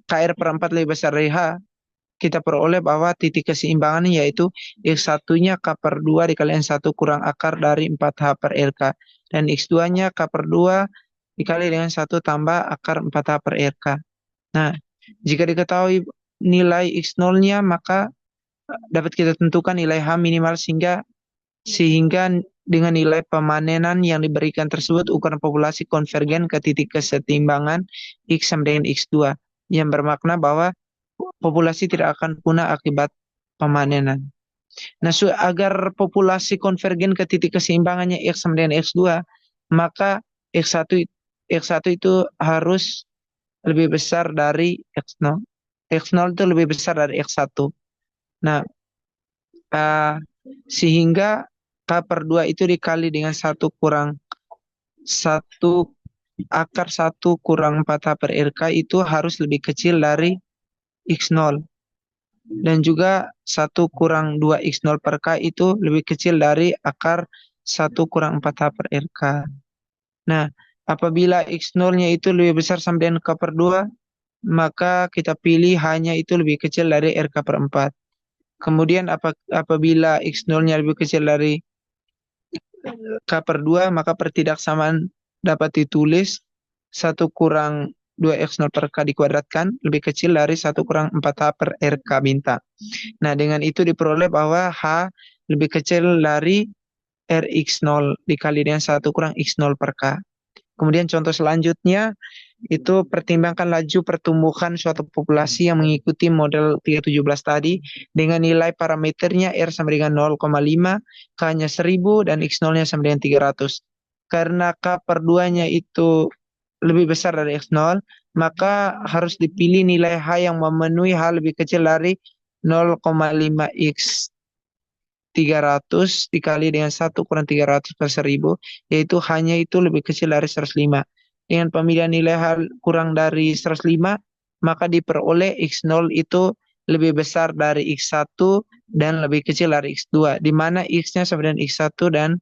KR per 4 lebih besar dari H, kita peroleh bahwa titik keseimbangannya yaitu X1-nya K per 2 dikalikan 1 kurang akar dari 4H per RK, dan X2-nya K per 2 dikali dengan 1 tambah akar 4H per RK. Nah, jika diketahui nilai X0-nya, maka dapat kita tentukan nilai H minimal sehingga dengan nilai pemanenan yang diberikan tersebut ukuran populasi konvergen ke titik kesetimbangan X sama dengan X2, yang bermakna bahwa populasi tidak akan punah akibat pemanenan. Nah, agar populasi konvergen ke titik keseimbangannya X sama dengan X2, maka X1 itu harus lebih besar dari X0. X0 itu lebih besar dari X1. Nah, sehingga K per 2 itu dikali dengan 1 kurang 1 akar 1 kurang 4H per RK itu harus lebih kecil dari X0. Dan juga 1 kurang 2 X0 per K itu lebih kecil dari akar 1 kurang 4H per RK. Nah, apabila X0-nya itu lebih besar sama dengan K per 2, maka kita pilih hanya itu lebih kecil dari RK per 4. Kemudian apabila X0-nya lebih kecil dari K per 2, maka pertidaksamaan dapat ditulis 1 kurang 2X0 per K dikuadratkan lebih kecil dari 1 kurang 4H per RK bintang. Nah, dengan itu diperoleh bahwa H lebih kecil dari Rx0 dikali dengan 1 kurang X0 per K. Kemudian contoh selanjutnya, itu pertimbangkan laju pertumbuhan suatu populasi yang mengikuti model 317 tadi dengan nilai parameternya R sama dengan 0,5, K-nya 1000, dan X0-nya sama dengan 300. Karena K per 2-nya itu lebih besar dari X0, maka harus dipilih nilai H yang memenuhi H lebih kecil dari 0,5 X 300 dikali dengan 1 kurang 300 per 1000, yaitu hanya itu lebih kecil dari 105. Dengan pemilihan nilai H kurang dari 105, maka diperoleh X0 itu lebih besar dari X1 dan lebih kecil dari X2, di mana X-nya sama dengan X1 dan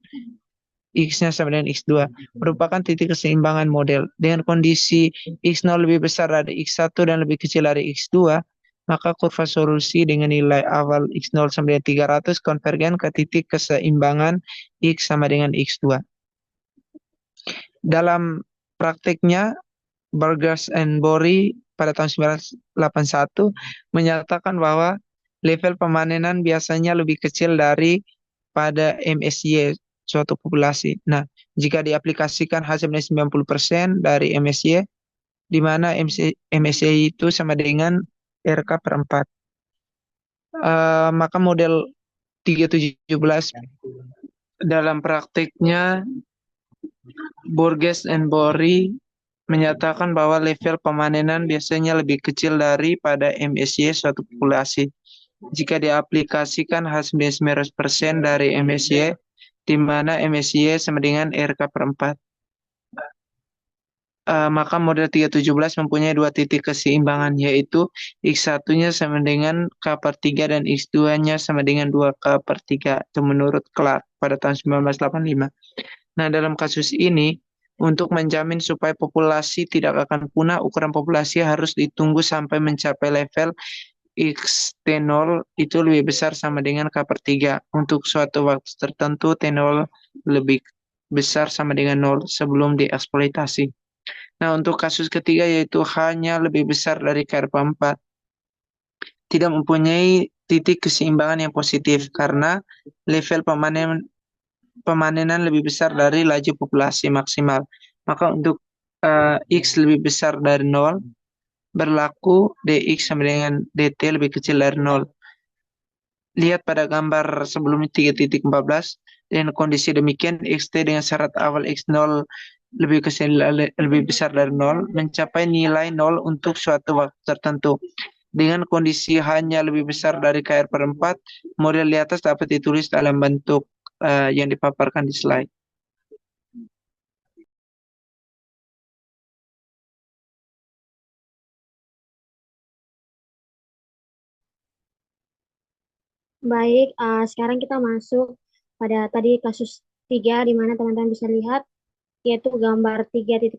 X-nya sama dengan X2, merupakan titik keseimbangan model. Dengan kondisi X0 lebih besar dari X1 dan lebih kecil dari X2, maka kurva solusi dengan nilai awal X0 sama dengan 300 konvergen ke titik keseimbangan X sama dengan X2. Dalam praktiknya, Burgers and Bory pada tahun 1981 menyatakan bahwa level pemanenan biasanya lebih kecil dari pada MSY suatu populasi. Nah, jika diaplikasikan hasilnya 90% dari MSY, di mana MSY itu sama dengan RK per 4. Maka model 317 dalam praktiknya Burgess and Bory menyatakan bahwa level pemanenan biasanya lebih kecil daripada MSY suatu populasi. Jika diaplikasikan hasil 90% dari MSY, di mana MSY sama dengan RK per 4. Maka model 317 mempunyai dua titik keseimbangan, yaitu X1-nya sama dengan K per 3 dan X2-nya sama dengan 2K per 3. Itu menurut Clark pada tahun 1985. Nah, dalam kasus ini, untuk menjamin supaya populasi tidak akan punah, ukuran populasi harus ditunggu sampai mencapai level X-T0 itu lebih besar sama dengan K per 3. Untuk suatu waktu tertentu, T0 lebih besar sama dengan 0 sebelum dieksploitasi. Nah, untuk kasus ketiga yaitu hanya lebih besar dari K per 4. Tidak mempunyai titik keseimbangan yang positif karena level pemanenan lebih besar dari laju populasi maksimal. Maka untuk X lebih besar dari 0, berlaku dx sama dengan dt lebih kecil dari 0. Lihat pada gambar sebelumnya 3.14, dengan kondisi demikian xt dengan syarat awal x0 lebih besar dari 0 mencapai nilai 0 untuk suatu waktu tertentu. Dengan kondisi hanya lebih besar dari KR per 4, model di atas dapat ditulis dalam bentuk yang dipaparkan di slide. Baik, sekarang kita masuk pada tadi kasus 3 di mana teman-teman bisa lihat yaitu gambar 3.14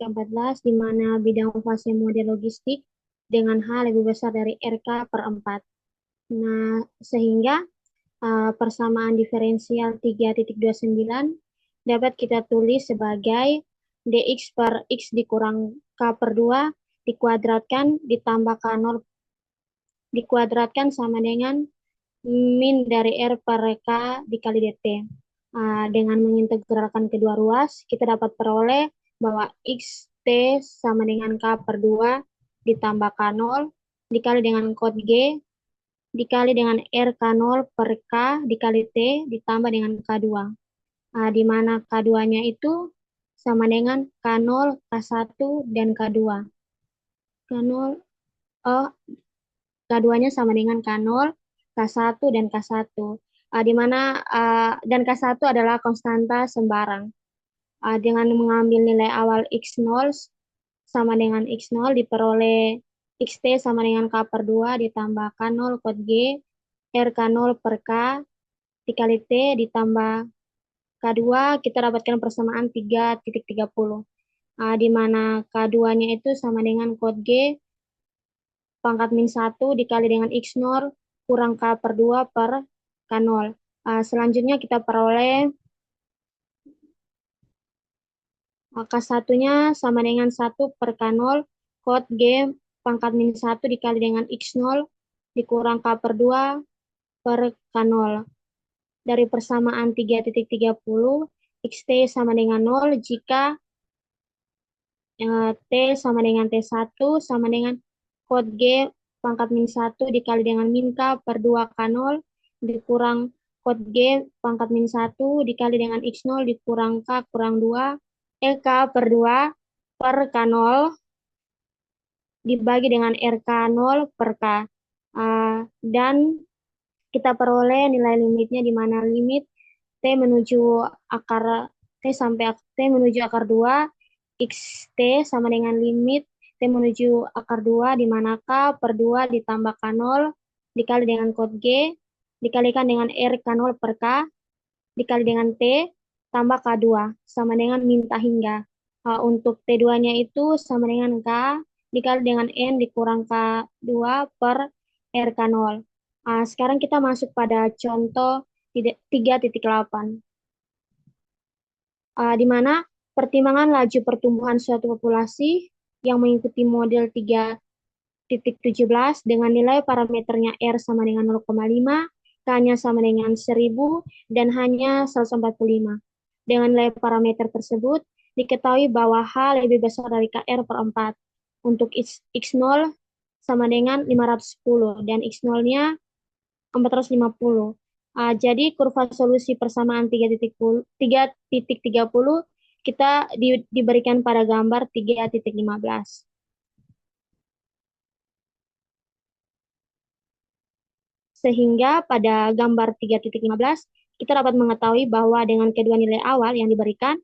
di mana bidang fase model logistik dengan H lebih besar dari RK per 4. Nah, sehingga persamaan diferensial 3.29 dapat kita tulis sebagai dx per x dikurang k per 2 dikuadratkan ditambah k0 dikuadratkan sama dengan min dari R per K dikali dt. Dengan mengintegralkan kedua ruas, kita dapat peroleh bahwa X T sama dengan K per 2 ditambah K0 dikali dengan kod G dikali dengan R K0 per K dikali T ditambah dengan K2. Di mana K2-nya itu sama dengan K0, K1, dan K2. K2-nya sama dengan K0, K1, dan K1. Di mana dan K1 adalah konstanta sembarang. Dengan mengambil nilai awal X0 sama dengan X0 diperoleh XT sama dengan K per 2 ditambah K0 kod G, RK0 per K dikali T ditambah K2, kita dapatkan persamaan 3.30. Di mana K2-nya itu sama dengan kod G pangkat min 1 dikali dengan X0 kurang K per 2 per K0. Selanjutnya kita peroleh K1-nya sama dengan 1 per K0 kod G pangkat min 1 dikali dengan X0 dikurang K per 2 per K0. Dari persamaan 3.30, XT sama dengan 0 jika T sama dengan T1 sama dengan kod G pangkat min 1 dikali dengan min K per 2 K0 dikurang kod G pangkat min 1 dikali dengan X0 dikurang K kurang 2 K per 2 per K0 dibagi dengan RK0 per K. Dan kita peroleh nilai limitnya di mana limit T menuju akar T sampai T menuju akar 2 XT sama dengan limit T menuju akar 2 di mana K per 2 ditambah K0 dikali dengan kod G dikalikan dengan R K0 per K dikali dengan T tambah K2 sama dengan minta hingga. Untuk T2-nya itu sama dengan K dikali dengan N dikurang K2 per RK0. Sekarang kita masuk pada contoh 3.8. Di mana pertimbangan laju pertumbuhan suatu populasi yang mengikuti model 3.17 dengan nilai parameternya R sama dengan 0,5, K-nya sama dengan 1000, dan hanya 145. Dengan nilai parameter tersebut, diketahui bahwa H lebih besar dari KR per 4. Untuk X0 sama dengan 510, dan X0-nya 450. Jadi kurva solusi persamaan 3.30 kita diberikan pada gambar 3.15. Sehingga pada gambar 3.15 kita dapat mengetahui bahwa dengan kedua nilai awal yang diberikan,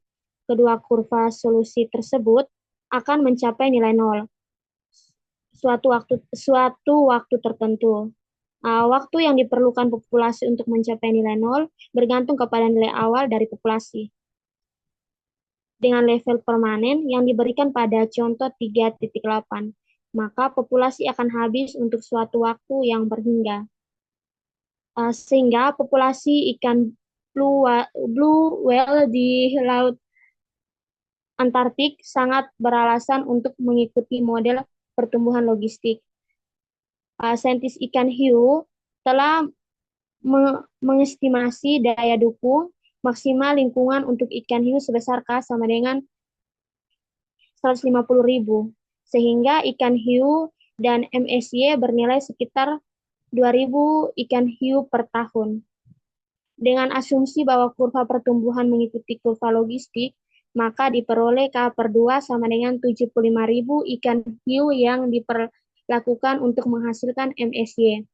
kedua kurva solusi tersebut akan mencapai nilai 0 suatu waktu tertentu. Waktu yang diperlukan populasi untuk mencapai nilai 0 bergantung kepada nilai awal dari populasi. Dengan level permanen yang diberikan pada contoh 3.8, maka populasi akan habis untuk suatu waktu yang berhingga. Sehingga populasi ikan blue whale di Laut Antartik sangat beralasan untuk mengikuti model pertumbuhan logistik. Saintis ikan hiu telah mengestimasi daya dukung maksimal lingkungan untuk ikan hiu sebesar K sama dengan 150.000, sehingga ikan hiu dan MSY bernilai sekitar 2.000 ikan hiu per tahun. Dengan asumsi bahwa kurva pertumbuhan mengikuti kurva logistik, maka diperoleh K per 2 sama dengan 75.000 ikan hiu yang diperlakukan untuk menghasilkan MSY.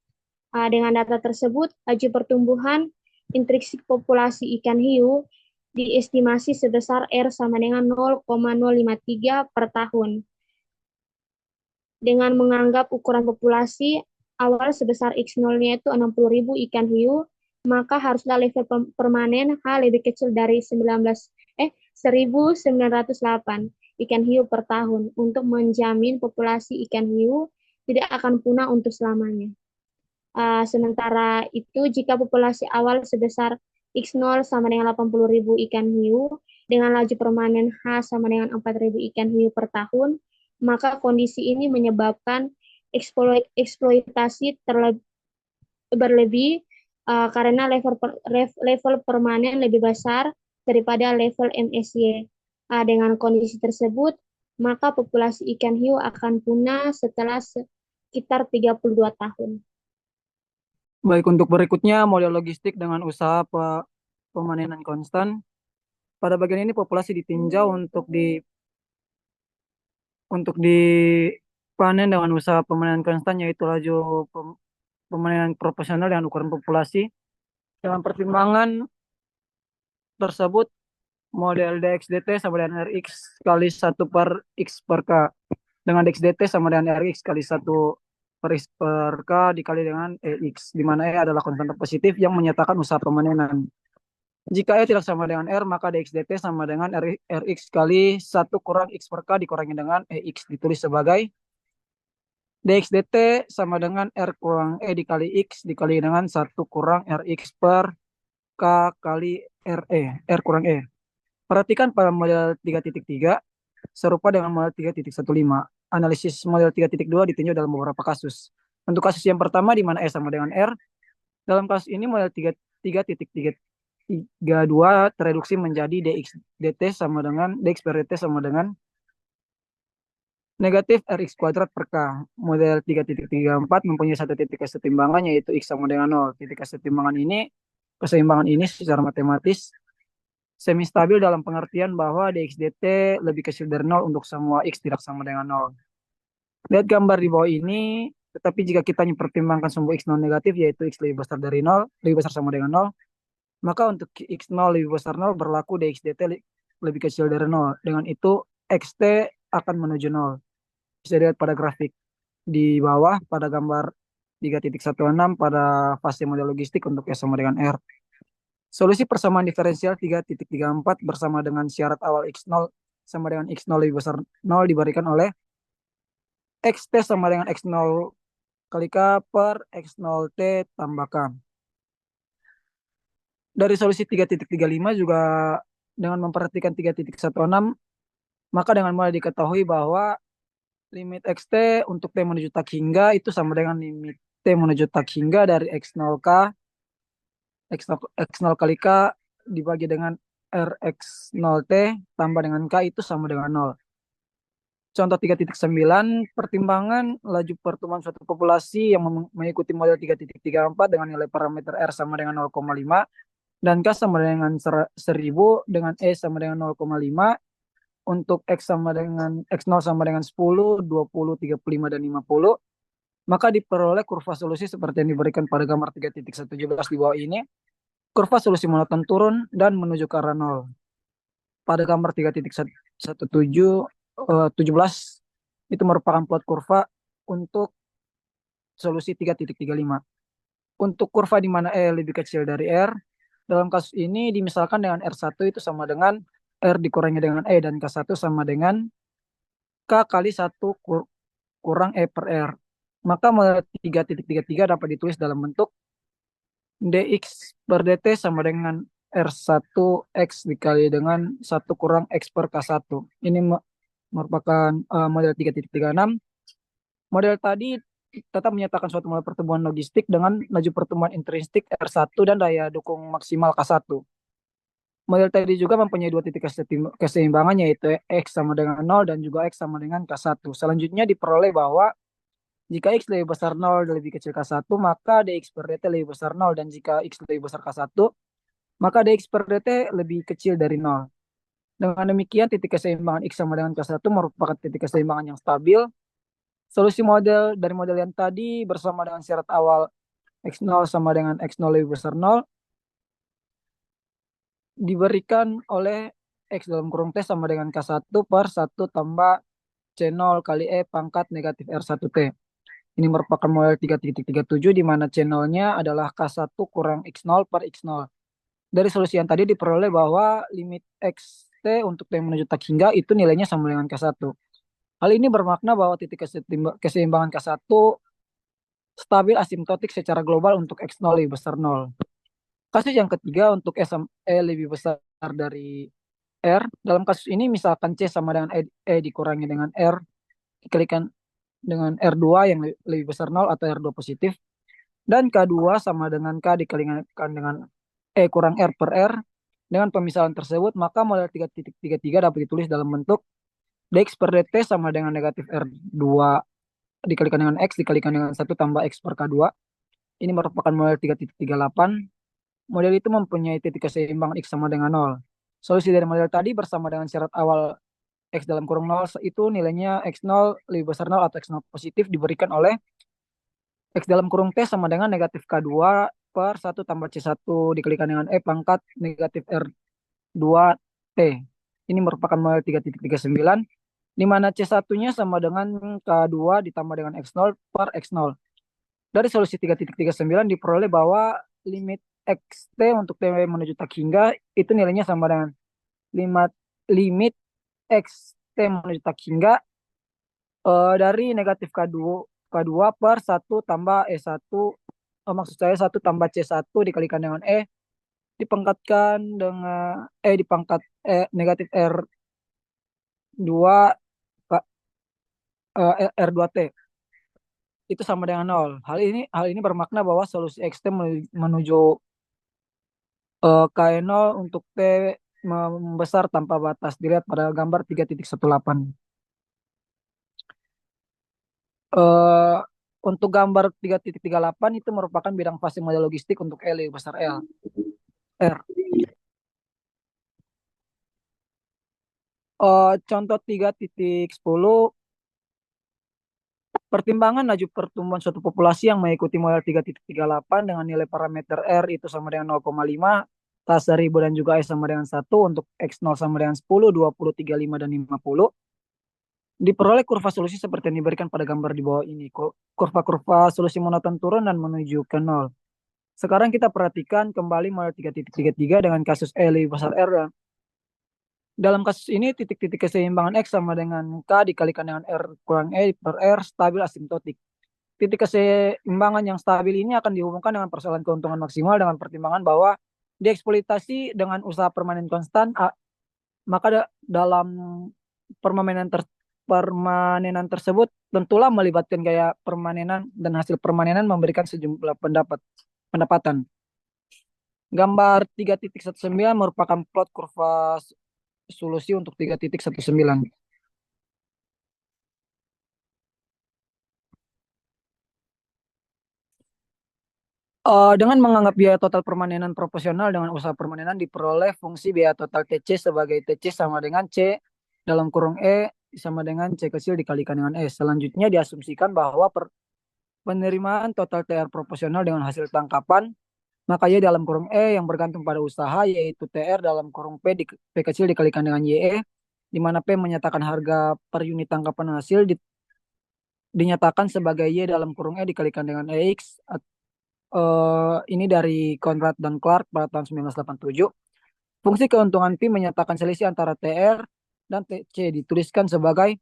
Dengan data tersebut, laju pertumbuhan intrinsik populasi ikan hiu diestimasi sebesar R sama dengan 0,053 per tahun. Dengan menganggap ukuran populasi awal sebesar X0-nya itu 60.000 ikan hiu, maka haruslah level permanen H lebih kecil dari 1.908 ikan hiu per tahun untuk menjamin populasi ikan hiu tidak akan punah untuk selamanya. Sementara itu, jika populasi awal sebesar X0 sama dengan 80.000 ikan hiu, dengan laju permanen H sama dengan 4.000 ikan hiu per tahun, maka kondisi ini menyebabkan eksploitasi berlebih karena level permanen lebih besar daripada level MSY. Dengan kondisi tersebut, maka populasi ikan hiu akan punah setelah sekitar 32 tahun. Baik, untuk berikutnya model logistik dengan usaha pemanenan konstan. Pada bagian ini populasi ditinjau untuk dipanen dengan usaha pemanenan konstan, yaitu laju pemanenan proporsional dengan ukuran populasi. Dalam pertimbangan tersebut, model DXDT sama dengan RX kali 1 per X per K. Dengan DXDT sama dengan RX kali 1 per X per K dikali dengan EX, di mana E adalah konstanta positif yang menyatakan usaha pemanenan. Jika E tidak sama dengan R, maka DXDT sama dengan RX kali 1 kurang X per K dikurangi dengan EX, ditulis sebagai DXDT sama dengan R kurang E dikali X dikali dengan 1 kurang RX per K kali R kurang E. Perhatikan pada model 3.3 serupa dengan model 3.15. Analisis model 3.2 ditinjau dalam beberapa kasus. Untuk kasus yang pertama di mana E sama dengan R, dalam kasus ini model 3.32 tereduksi menjadi DX per DT sama dengan negatif Rx kuadrat per K. Model 3.34 mempunyai satu titik kesetimbangan yaitu X sama dengan 0. Titik keseimbangan ini secara matematis semi stabil dalam pengertian bahwa dx dt lebih kecil dari 0 untuk semua X tidak sama dengan 0. Lihat gambar di bawah ini, tetapi jika kita mempertimbangkan sumbu X non negatif yaitu X lebih besar dari 0, lebih besar sama dengan 0, maka untuk X0 lebih besar 0 berlaku dx dt lebih kecil dari 0. Dengan itu xt akan menuju 0. Bisa dilihat pada grafik di bawah pada gambar 3.16 pada fase model logistik untuk S sama dengan R. Solusi persamaan diferensial 3.34 bersama dengan syarat awal X0 sama dengan X0 lebih besar 0 diberikan oleh XT sama dengan X0 kali K per X0T tambahkan. Dari solusi 3.35 juga dengan memperhatikan 3.16, maka dengan mulai diketahui bahwa limit xt untuk t menuju tak hingga itu sama dengan limit t menuju tak hingga dari x0 kali k dibagi dengan rx0t tambah dengan k itu sama dengan 0. Contoh 3.9, pertimbangan laju pertumbuhan suatu populasi yang mengikuti model 3.34 dengan nilai parameter R sama dengan 0,5 dan K sama dengan 1000 dengan E sama dengan 0,5 untuk X0 sama dengan 10, 20, 35, dan 50, maka diperoleh kurva solusi seperti yang diberikan pada gambar 3.17 di bawah ini. Kurva solusi monoton turun dan menuju ke arah 0. Pada gambar 3.17 itu merupakan plot kurva untuk solusi 3.35. Untuk kurva di mana E lebih kecil dari R, dalam kasus ini dimisalkan dengan R1 itu sama dengan R dikurangi dengan E dan K1 sama dengan K kali 1 kurang E per R. Maka model 3.33 dapat ditulis dalam bentuk dx per dt sama dengan R1x dikali dengan 1 kurang X per K1. Ini merupakan model 3.36. Model tadi tetap menyatakan suatu model pertumbuhan logistik dengan laju pertumbuhan intrinsik R1 dan daya dukung maksimal K1. Model tadi juga mempunyai dua titik keseimbangan yaitu X sama dengan 0 dan juga X sama dengan K1. Selanjutnya diperoleh bahwa jika X lebih besar 0 dan lebih kecil K1, maka dx per dt lebih besar 0. Dan jika X lebih besar K1, maka dx per dt lebih kecil dari 0. Dengan demikian, titik keseimbangan X sama dengan K1 merupakan titik keseimbangan yang stabil. Solusi model dari model yang tadi bersama dengan syarat awal X0 sama dengan X0 lebih besar 0 diberikan oleh X dalam kurung T sama dengan K1 per 1 tambah C0 kali E pangkat negatif R1T. Ini merupakan model 3.37 di mana C0-nya adalah K1 kurang X0 per X0. Dari solusi yang tadi diperoleh bahwa limit XT untuk T menuju tak hingga itu nilainya sama dengan K1. Hal ini bermakna bahwa titik keseimbangan K1 stabil asimptotik secara global untuk X0 lebih besar 0. Kasus yang ketiga untuk E lebih besar dari R. Dalam kasus ini misalkan C sama dengan E dikurangi dengan R dikalikan dengan R2 yang lebih besar 0 atau R2 positif. Dan K2 sama dengan K dikalikan dengan E kurang R per R. Dengan pemisahan tersebut, maka model 3.33 dapat ditulis dalam bentuk dx per dt sama dengan negatif R2 dikalikan dengan X dikalikan dengan 1 tambah X per K2. Ini merupakan model 3.38. Model itu mempunyai titik keseimbangan X sama dengan 0. Solusi dari model tadi bersama dengan syarat awal X dalam kurung 0 itu nilainya X0 lebih besar 0 atau X0 positif diberikan oleh X dalam kurung T sama dengan negatif K2 per 1 tambah C1 dikalikan dengan E pangkat negatif R2T. Ini merupakan model 3.39 di mana C1-nya sama dengan K2 ditambah dengan X0 per X0. Dari solusi 3.39 diperoleh bahwa limit XT untuk T menuju tak hingga itu nilainya sama dengan limit XT menuju tak hingga dari negatif K2 per 1 tambah E1, maksud saya 1 tambah C1 dikalikan dengan E dipangkatkan dengan dipangkat negatif R2 R2T itu sama dengan 0. Hal ini bermakna bahwa solusi XT menuju K0 untuk T membesar tanpa batas. Dilihat pada gambar 3.18. Eh, untuk gambar 3.38 itu merupakan bidang fase model logistik untuk L besar L R. Contoh 3.10 pertimbangan laju pertumbuhan suatu populasi yang mengikuti model 3.38 dengan nilai parameter R itu sama dengan 0,5, tasa ribu dan juga S sama dengan 1 untuk X0 sama dengan 10, 20, 35, dan 50. Diperoleh kurva solusi seperti yang diberikan pada gambar di bawah ini. Kurva-kurva solusi monoton turun dan menuju ke 0. Sekarang kita perhatikan kembali model 3.33 dengan kasus E lebih besar R. Dalam kasus ini, titik-titik keseimbangan X sama dengan K dikalikan dengan R kurang E per R stabil asimptotik. Titik keseimbangan yang stabil ini akan dihubungkan dengan persoalan keuntungan maksimal dengan pertimbangan bahwa dieksploitasi dengan usaha permanen konstan, maka dalam permanenan tersebut tentulah melibatkan gaya permanenan dan hasil permanenan memberikan sejumlah pendapatan. Gambar 3.19 merupakan plot kurva solusi untuk 3.19. Dengan menganggap biaya total permanenan proporsional dengan usaha permanenan, diperoleh fungsi biaya total TC sebagai TC sama dengan C dalam kurung E sama dengan C kecil dikalikan dengan S. Selanjutnya diasumsikan bahwa penerimaan total TR proporsional dengan hasil tangkapan, maka Y dalam kurung E yang bergantung pada usaha yaitu TR dalam kurung P kecil dikalikan dengan YE, di mana P menyatakan harga per unit tangkapan hasil dinyatakan sebagai Y dalam kurung E dikalikan dengan EX. Ini dari Conrad dan Clark pada tahun 1987. Fungsi keuntungan Pi menyatakan selisih antara TR dan TC dituliskan sebagai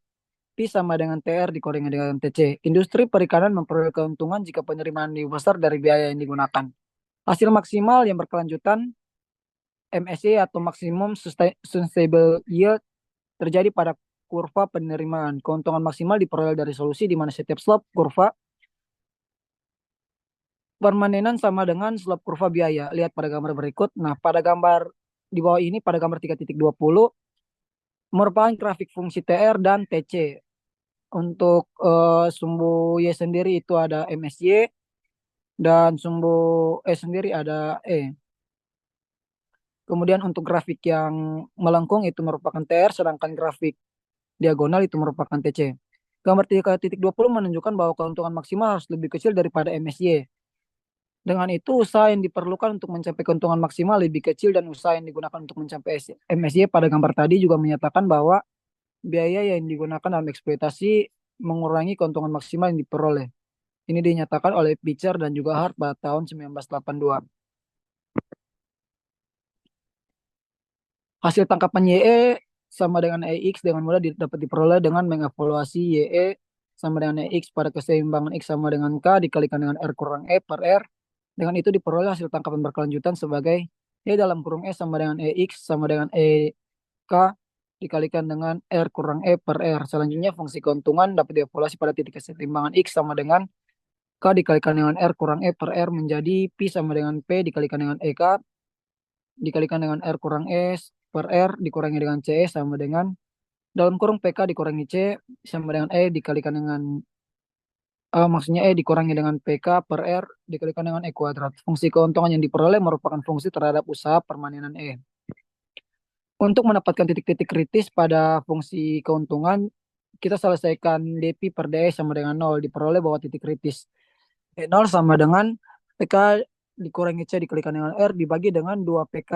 Pi sama dengan TR dikurangi dengan TC. Industri perikanan memperoleh keuntungan jika penerimaan lebih besar dari biaya yang digunakan. Hasil maksimal yang berkelanjutan MSY atau Maximum Sustainable Yield terjadi pada kurva penerimaan. Keuntungan maksimal diperoleh dari solusi di mana setiap slope kurva permanenan sama dengan slope kurva biaya. Lihat pada gambar berikut. Nah, pada gambar di bawah ini, pada gambar 3.20, merupakan grafik fungsi TR dan TC. Untuk sumbu Y sendiri itu ada MSY, dan sumbu E sendiri ada E. Kemudian untuk grafik yang melengkung itu merupakan TR, sedangkan grafik diagonal itu merupakan TC. Gambar 3.20 menunjukkan bahwa keuntungan maksimal harus lebih kecil daripada MSY. Dengan itu, usaha yang diperlukan untuk mencapai keuntungan maksimal lebih kecil dan usaha yang digunakan untuk mencapai MSY pada gambar tadi juga menyatakan bahwa biaya yang digunakan dalam eksploitasi mengurangi keuntungan maksimal yang diperoleh. Ini dinyatakan oleh Pitcher dan juga Hart pada tahun 1982. Hasil tangkapan YE sama dengan EX dengan mudah dapat diperoleh dengan mengevaluasi YE sama dengan EX pada keseimbangan X sama dengan K dikalikan dengan R kurang E per R. Dengan itu diperoleh hasil tangkapan berkelanjutan sebagai Y dalam kurung E sama dengan EX sama dengan EK dikalikan dengan R kurang E per R. Selanjutnya fungsi keuntungan dapat dievaluasi pada titik keseimbangan X sama dengan K dikalikan dengan R kurang E per R menjadi Pi sama dengan P dikalikan dengan EK dikalikan dengan R kurang S per R dikurangi dengan C sama dengan dalam kurung PK dikurangi C sama dengan E dikalikan dengan maksudnya E dikurangi dengan PK per R dikalikan dengan E kuadrat. Fungsi keuntungan yang diperoleh merupakan fungsi terhadap usaha permanenan E. Untuk mendapatkan titik-titik kritis pada fungsi keuntungan, kita selesaikan dP per DE sama dengan 0. Diperoleh bahwa titik kritis E0 sama dengan PK dikurangi C dikalikan dengan R dibagi dengan 2 PK.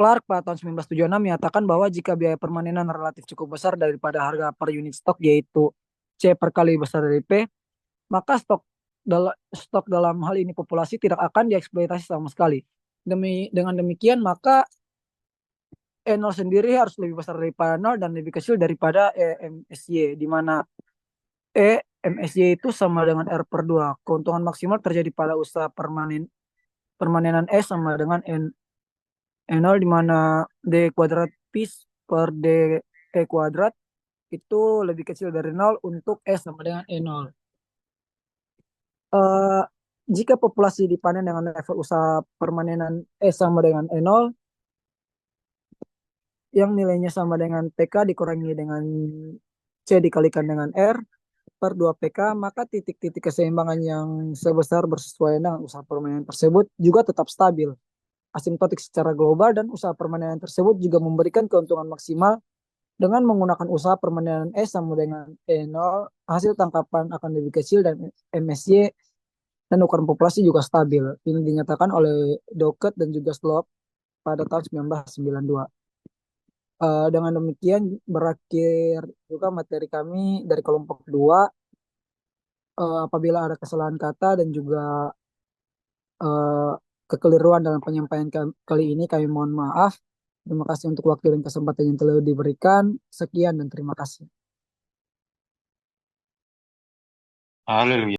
Clark pada tahun 1976 menyatakan bahwa jika biaya permanenan relatif cukup besar daripada harga per unit stok, yaitu C per kali besar dari P, maka stok dalam hal ini populasi tidak akan dieksploitasi sama sekali. Dengan demikian, maka E0 sendiri harus lebih besar daripada 0 dan lebih kecil daripada MSY, di mana MSY itu sama dengan R per 2. Keuntungan maksimal terjadi pada usaha permanenan S sama dengan E0, di mana D kuadrat Pi per D E kuadrat itu lebih kecil dari 0 untuk S sama dengan E0. Jika populasi dipanen dengan level usaha permanenan S sama dengan E0, yang nilainya sama dengan PK dikurangi dengan C dikalikan dengan R per 2 PK, maka titik-titik keseimbangan yang sebesar bersesuaian dengan usaha permainan tersebut juga tetap stabil, asimptotik secara global, dan usaha permainan tersebut juga memberikan keuntungan maksimal dengan menggunakan usaha permainan S sama dengan E0, hasil tangkapan akan lebih kecil dan MSY dan ukuran populasi juga stabil. Ini dinyatakan oleh Dockett dan juga Slope pada tahun 1992. Dengan demikian berakhir juga materi kami dari kelompok 2. Apabila ada kesalahan kata dan juga eh, kekeliruan dalam penyampaian kali ini, kami mohon maaf. Terima kasih untuk waktu dan kesempatan yang telah diberikan. Sekian dan terima kasih. Haleluya.